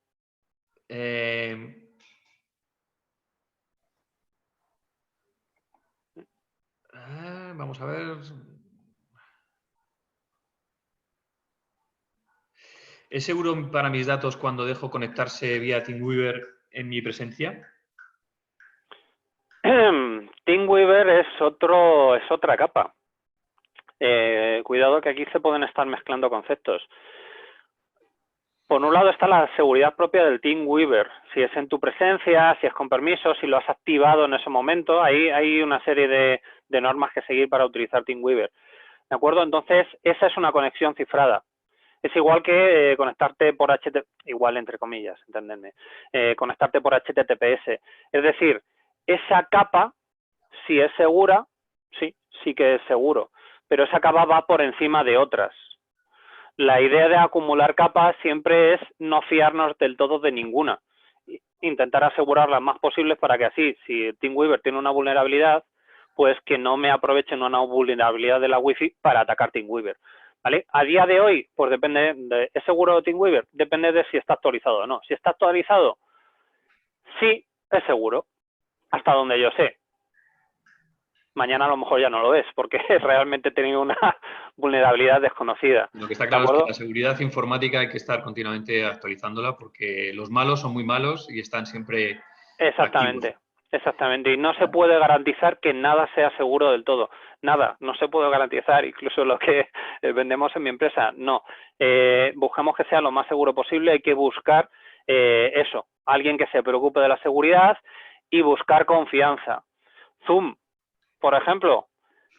Vamos a ver. ¿Es seguro para mis datos cuando dejo conectarse vía TeamViewer en mi presencia? TeamViewer es otra capa. Cuidado que aquí se pueden estar mezclando conceptos. Por un lado está la seguridad propia del TeamViewer. Si es en tu presencia, si es con permiso, si lo has activado en ese momento, ahí hay una serie de normas que seguir para utilizar TeamViewer. ¿De acuerdo? Entonces, esa es una conexión cifrada. Es igual que conectarte por HTTP, igual entre comillas, entendedme, conectarte por HTTPS. Es decir, esa capa, si es segura, sí que es seguro, pero esa capa va por encima de otras. La idea de acumular capas siempre es no fiarnos del todo de ninguna. intentar asegurar las más posibles para que así, si TeamWeaver tiene una vulnerabilidad, pues que no me aprovechen una vulnerabilidad de la Wi-Fi para atacar TeamWeaver, ¿vale? A día de hoy, pues depende, ¿es seguro TeamWeaver? Depende de si está actualizado o no. Si está actualizado, sí, es seguro, hasta donde yo sé. Mañana a lo mejor ya no lo es, porque realmente he tenido una vulnerabilidad desconocida. Lo que está claro es que la seguridad informática hay que estar continuamente actualizándola porque los malos son muy malos y están siempre Exactamente, activos. exactamente. Y no se puede garantizar que nada sea seguro del todo. Nada, no se puede garantizar, incluso lo que vendemos en mi empresa, no. Buscamos que sea lo más seguro posible, hay que buscar eso, alguien que se preocupe de la seguridad y buscar confianza. Zoom, por ejemplo,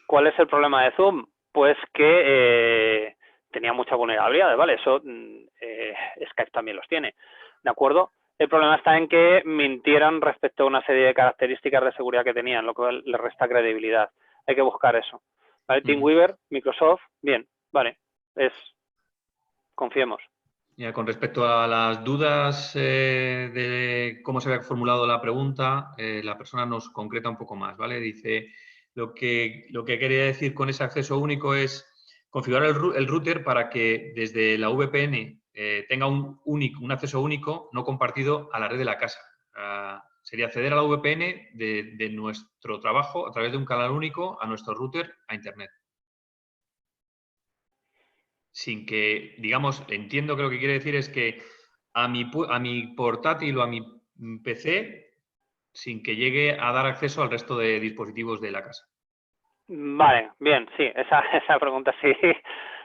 ¿cuál es el problema de Zoom? Pues que tenía muchas vulnerabilidades, ¿vale? Eso Skype también los tiene, ¿de acuerdo? El problema está en que mintieran respecto a una serie de características de seguridad que tenían, lo cual le resta credibilidad. Hay que buscar eso. ¿Vale? TeamWeaver, Microsoft, bien, vale, confiemos. Ya, con respecto a las dudas de cómo se había formulado la pregunta, la persona nos concreta un poco más, ¿vale? Dice, lo que quería decir con ese acceso único es configurar el router para que desde la VPN tenga un acceso único no compartido a la red de la casa. Sería acceder a la VPN de nuestro trabajo a través de un canal único a nuestro router a Internet. Sin que, digamos, entiendo que lo que quiere decir es que a mi portátil o a mi PC, sin que llegue a dar acceso al resto de dispositivos de la casa. Vale, bien, sí, esa pregunta sí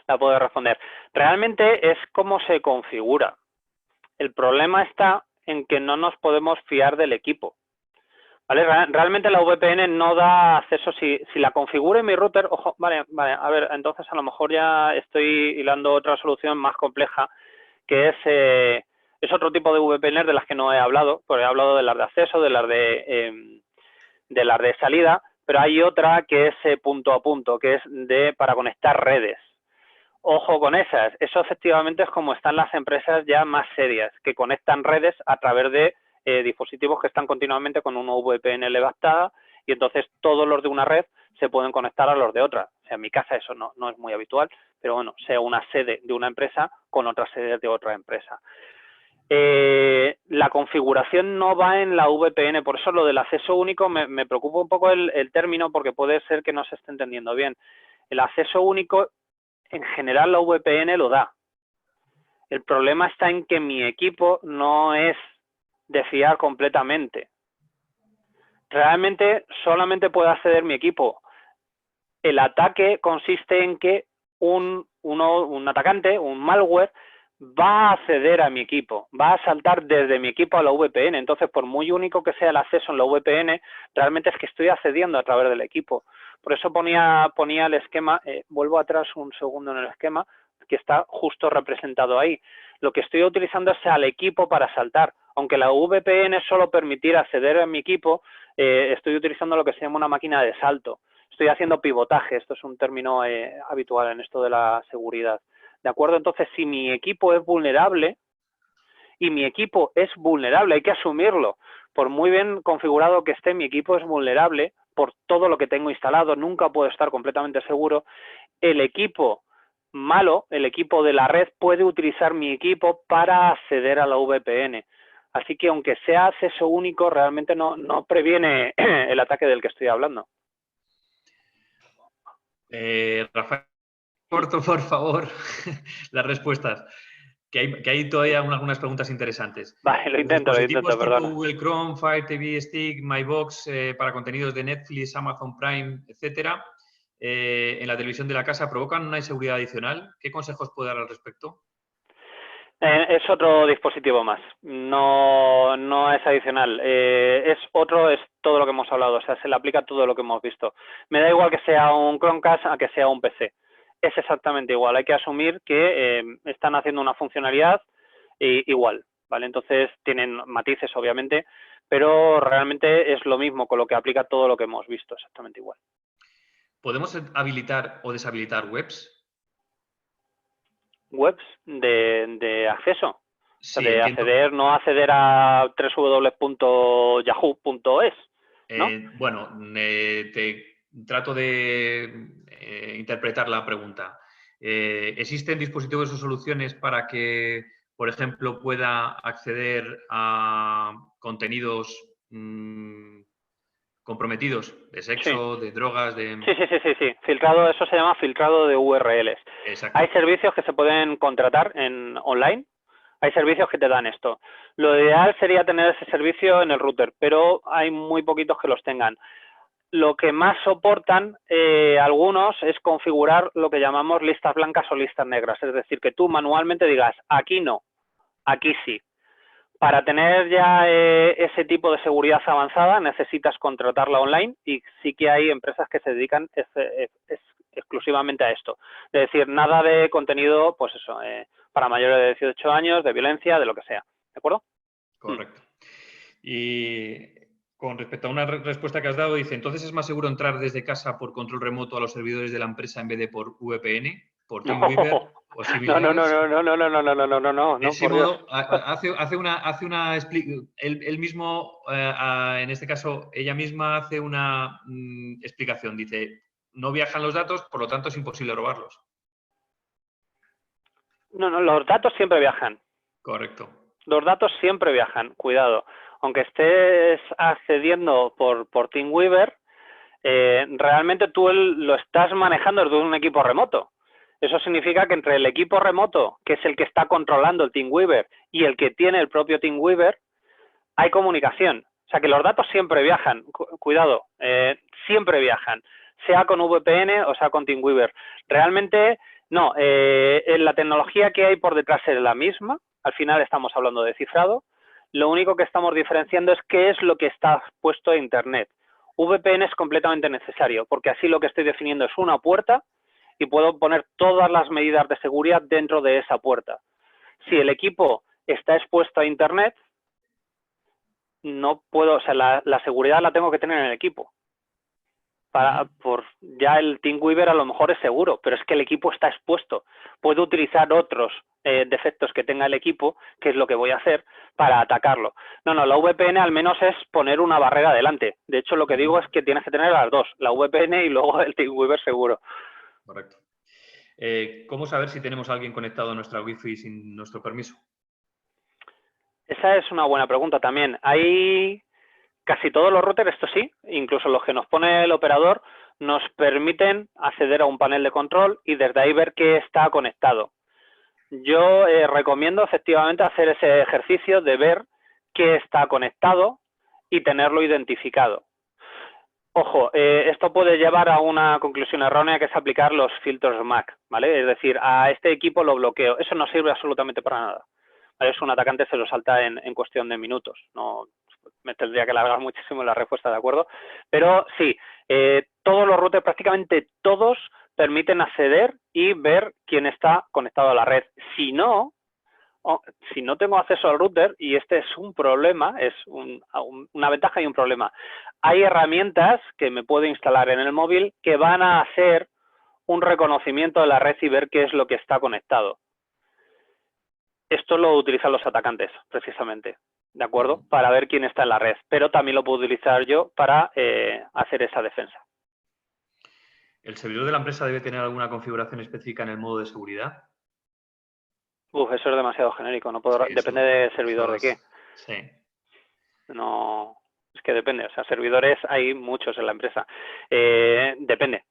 la puedo responder. Realmente es cómo se configura. El problema está en que no nos podemos fiar del equipo. ¿Vale? Realmente la VPN no da acceso, si la configuro en mi router, ojo, vale, a ver, entonces a lo mejor ya estoy hilando otra solución más compleja, que es otro tipo de VPN de las que no he hablado, porque he hablado de las de acceso, de las de salida, pero hay otra que es punto a punto, que es para conectar redes. Ojo con esas, eso efectivamente es como están las empresas ya más serias, que conectan redes a través de dispositivos que están continuamente con una VPN levantada y entonces todos los de una red se pueden conectar a los de otra. O sea, en mi casa eso no es muy habitual, pero bueno, sea una sede de una empresa con otras sedes de otra empresa. La configuración no va en la VPN, por eso lo del acceso único me preocupa un poco el término porque puede ser que no se esté entendiendo bien. El acceso único, en general la VPN lo da. El problema está en que mi equipo no es de fiar completamente. Realmente solamente puede acceder mi equipo. El ataque consiste en que un atacante, un malware, va a acceder a mi equipo, va a saltar desde mi equipo a la VPN. Entonces, por muy único que sea el acceso en la VPN, realmente es que estoy accediendo a través del equipo. Por eso ponía el esquema, vuelvo atrás un segundo en el esquema, que está justo representado ahí. Lo que estoy utilizando es al equipo para saltar. Aunque la VPN solo permitiera acceder a mi equipo, estoy utilizando lo que se llama una máquina de salto. Estoy haciendo pivotaje, esto es un término habitual en esto de la seguridad. ¿De acuerdo? Entonces, si mi equipo es vulnerable, y mi equipo es vulnerable, hay que asumirlo. Por muy bien configurado que esté, mi equipo es vulnerable por todo lo que tengo instalado, nunca puedo estar completamente seguro. El equipo malo, el equipo de la red, puede utilizar mi equipo para acceder a la VPN. Así que aunque sea acceso único, realmente no previene el ataque del que estoy hablando. Rafael, corto, por favor, las respuestas. Que hay todavía algunas preguntas interesantes. Vale, lo intento, dispositivos tipo perdona. Google Chrome, Fire TV Stick, MyBox, para contenidos de Netflix, Amazon Prime, etcétera, en la televisión de la casa, ¿provocan una inseguridad adicional? ¿Qué consejos puede dar al respecto? Es otro dispositivo más, no es adicional, es todo lo que hemos hablado, o sea, se le aplica todo lo que hemos visto. Me da igual que sea un Chromecast a que sea un PC, es exactamente igual, hay que asumir que están haciendo una funcionalidad igual, ¿vale? Entonces tienen matices, obviamente, pero realmente es lo mismo con lo que aplica todo lo que hemos visto, exactamente igual. ¿Podemos habilitar o deshabilitar webs? ¿Webs de acceso? Sí, de entiendo. acceder, no acceder a www.yahoo.es, ¿no? Bueno, te trato de interpretar la pregunta. ¿Existen dispositivos o soluciones para que, por ejemplo, pueda acceder a contenidos comprometidos de Sí. sexo, de drogas, de... Sí. Filtrado, eso se llama filtrado de URLs. Exacto. Hay servicios que se pueden contratar en online. Hay servicios que te dan esto. Lo ideal sería tener ese servicio en el router, pero hay muy poquitos que los tengan. Lo que más soportan algunos es configurar lo que llamamos listas blancas o listas negras. Es decir, que tú manualmente digas, aquí no, aquí sí. Para tener ya ese tipo de seguridad avanzada necesitas contratarla online y sí que hay empresas que se dedican exclusivamente a esto. Es decir, nada de contenido, pues eso, para mayores de 18 años, de violencia, de lo que sea. ¿De acuerdo? Correcto. Y con respecto a una respuesta que has dado, dice, entonces es más seguro entrar desde casa por control remoto a los servidores de la empresa en vez de por VPN, por TeamViewer o similares. De No, ese por Dios. modo, él mismo, en este caso, ella misma hace una explicación. Dice, no viajan los datos, por lo tanto es imposible robarlos. No, los datos siempre viajan. Correcto. Los datos siempre viajan, cuidado. Aunque estés accediendo por TeamViewer, realmente tú lo estás manejando desde un equipo remoto. Eso significa que entre el equipo remoto, que es el que está controlando el TeamViewer, y el que tiene el propio TeamViewer, hay comunicación. O sea que los datos siempre viajan, cuidado, siempre viajan, sea con VPN o sea con TeamViewer. Realmente, no, la tecnología que hay por detrás es la misma, al final estamos hablando de cifrado, lo único que estamos diferenciando es qué es lo que está puesto a Internet. VPN es completamente necesario, porque así lo que estoy definiendo es una puerta y puedo poner todas las medidas de seguridad dentro de esa puerta. Si el equipo está expuesto a Internet, no puedo, o sea, la seguridad la tengo que tener en el equipo. Ya el TeamViewer a lo mejor es seguro, pero es que el equipo está expuesto. Puedo utilizar otros defectos que tenga el equipo, que es lo que voy a hacer, para atacarlo. No, la VPN al menos es poner una barrera delante. De hecho, lo que digo es que tienes que tener las dos, la VPN y luego el TeamViewer seguro. Correcto. ¿Cómo saber si tenemos a alguien conectado a nuestra Wi-Fi sin nuestro permiso? Esa es una buena pregunta también. Hay casi todos los routers, esto sí, incluso los que nos pone el operador, nos permiten acceder a un panel de control y desde ahí ver qué está conectado. Yo recomiendo efectivamente hacer ese ejercicio de ver qué está conectado y tenerlo identificado. Ojo, esto puede llevar a una conclusión errónea, que es aplicar los filtros MAC, ¿vale? Es decir, a este equipo lo bloqueo. Eso no sirve absolutamente para nada. ¿Vale? Es un atacante, se lo salta en cuestión de minutos. No, me tendría que alargar muchísimo la respuesta, ¿de acuerdo? Pero sí, todos los routers, prácticamente todos, permiten acceder y ver quién está conectado a la red. Si no tengo acceso al router, y este es un problema, es una ventaja y un problema, hay herramientas que me puedo instalar en el móvil que van a hacer un reconocimiento de la red y ver qué es lo que está conectado. Esto lo utilizan los atacantes, precisamente, ¿de acuerdo? Para ver quién está en la red, pero también lo puedo utilizar yo para hacer esa defensa. ¿El servidor de la empresa debe tener alguna configuración específica en el modo de seguridad? Eso es demasiado genérico, no puedo, Sí, depende del servidor de qué. Sí. No, es que depende, o sea, servidores hay muchos en la empresa. Depende.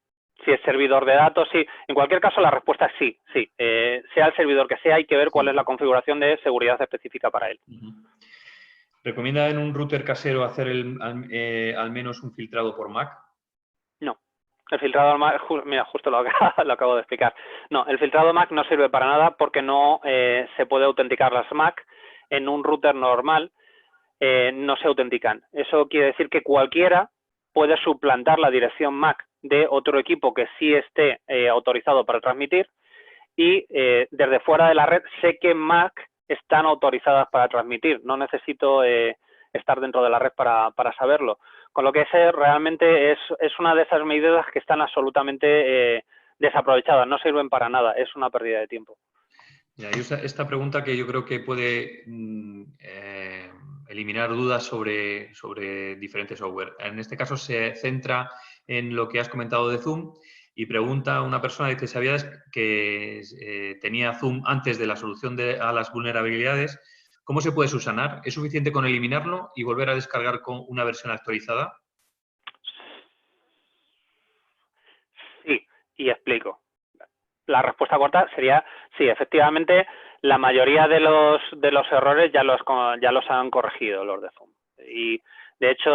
Si es servidor de datos, sí. En cualquier caso, la respuesta es sí, sí. Sea el servidor que sea, hay que ver cuál es la configuración de seguridad específica para él. ¿Recomienda en un router casero hacer al menos un filtrado por MAC? No. El filtrado MAC, mira, justo lo acabo de explicar. No, el filtrado MAC no sirve para nada porque no se puede autenticar las MAC en un router normal. No se autentican. Eso quiere decir que cualquiera puede suplantar la dirección MAC de otro equipo que sí esté autorizado para transmitir y desde fuera de la red sé que MAC están autorizadas para transmitir. No necesito estar dentro de la red para saberlo. Con lo que ese realmente es una de esas medidas que están absolutamente desaprovechadas. No sirven para nada. Es una pérdida de tiempo. Mira, hay esta pregunta que yo creo que puede eliminar dudas sobre diferentes software. En este caso se centra en lo que has comentado de Zoom y pregunta a una persona que sabía que tenía Zoom antes de la solución a las vulnerabilidades. ¿Cómo se puede subsanar? ¿Es suficiente con eliminarlo y volver a descargar con una versión actualizada? Sí, y explico. La respuesta corta sería sí, efectivamente, la mayoría de los errores ya los han corregido los de Zoom. Y de hecho,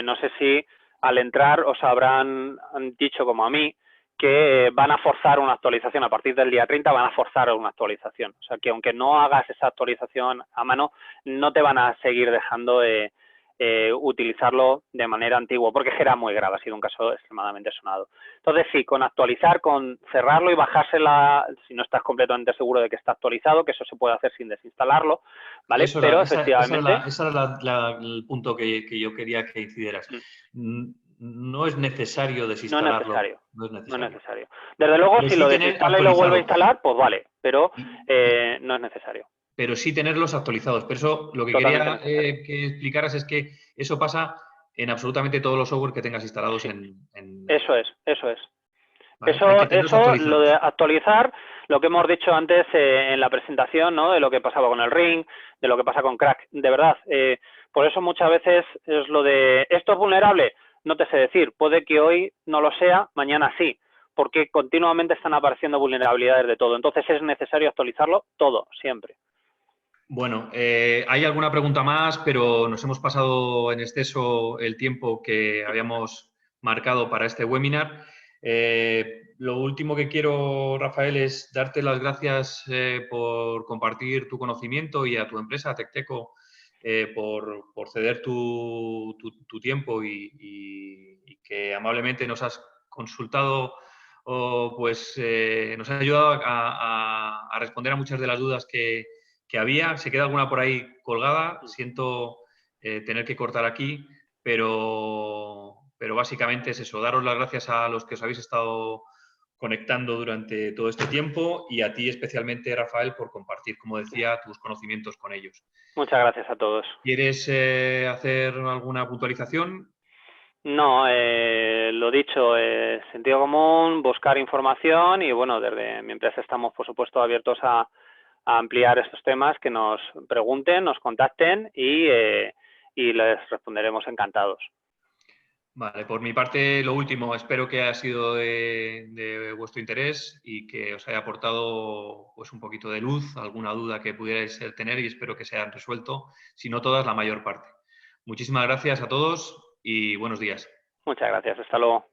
no sé si al entrar os habrán dicho como a mí que van a forzar una actualización a partir del día 30, van a forzar una actualización. O sea, que aunque no hagas esa actualización a mano, no te van a seguir dejando utilizarlo de manera antigua, porque era muy grave, ha sido un caso extremadamente sonado. Entonces, sí, con actualizar, con cerrarlo y bajársela, si no estás completamente seguro de que está actualizado, que eso se puede hacer sin desinstalarlo, ¿vale? Eso Pero era, efectivamente... ese era el punto que yo quería que incidieras. No es necesario No es desinstalarlo, necesario. no es No es necesario. necesario. Desde luego, Pero si sí lo tener desinstala y lo vuelve a actualizados. instalar, pues vale, pero Y no es necesario. pero sí tenerlos actualizados. Pero eso, lo que Totalmente quería necesario. que explicaras es que eso pasa en absolutamente todos los software que tengas instalados Sí, en eso es, eso es. ¿vale? Hay que tenerlos Lo de actualizados. actualizar, lo que hemos dicho antes en la presentación, ¿no? De lo que pasaba con el Ring, de lo que pasa con Crack, de verdad. Por eso muchas veces es lo de, ¿esto es vulnerable? No te sé decir, puede que hoy no lo sea, mañana sí, porque continuamente están apareciendo vulnerabilidades de todo. Entonces es necesario actualizarlo todo, siempre. Bueno, hay alguna pregunta más, pero nos hemos pasado en exceso el tiempo que habíamos marcado para este webinar. Lo último que quiero, Rafael, es darte las gracias por compartir tu conocimiento y a tu empresa, Tecteco, por ceder tu tiempo y que amablemente nos has consultado o pues nos ha ayudado a responder a muchas de las dudas que había. Se queda alguna por ahí colgada. Siento tener que cortar aquí, pero básicamente es eso. Daros las gracias a los que os habéis estado conectando durante todo este tiempo y a ti especialmente, Rafael, por compartir, como decía, tus conocimientos con ellos. Muchas gracias a todos. ¿Quieres hacer alguna puntualización? No, lo dicho, sentido común, buscar información y bueno, desde mi empresa estamos por supuesto abiertos a ampliar estos temas, que nos pregunten, nos contacten y les responderemos encantados. Vale, por mi parte, lo último, espero que haya sido de vuestro interés y que os haya aportado pues, un poquito de luz, alguna duda que pudierais tener y espero que se hayan resuelto, si no todas, la mayor parte. Muchísimas gracias a todos y buenos días. Muchas gracias, hasta luego.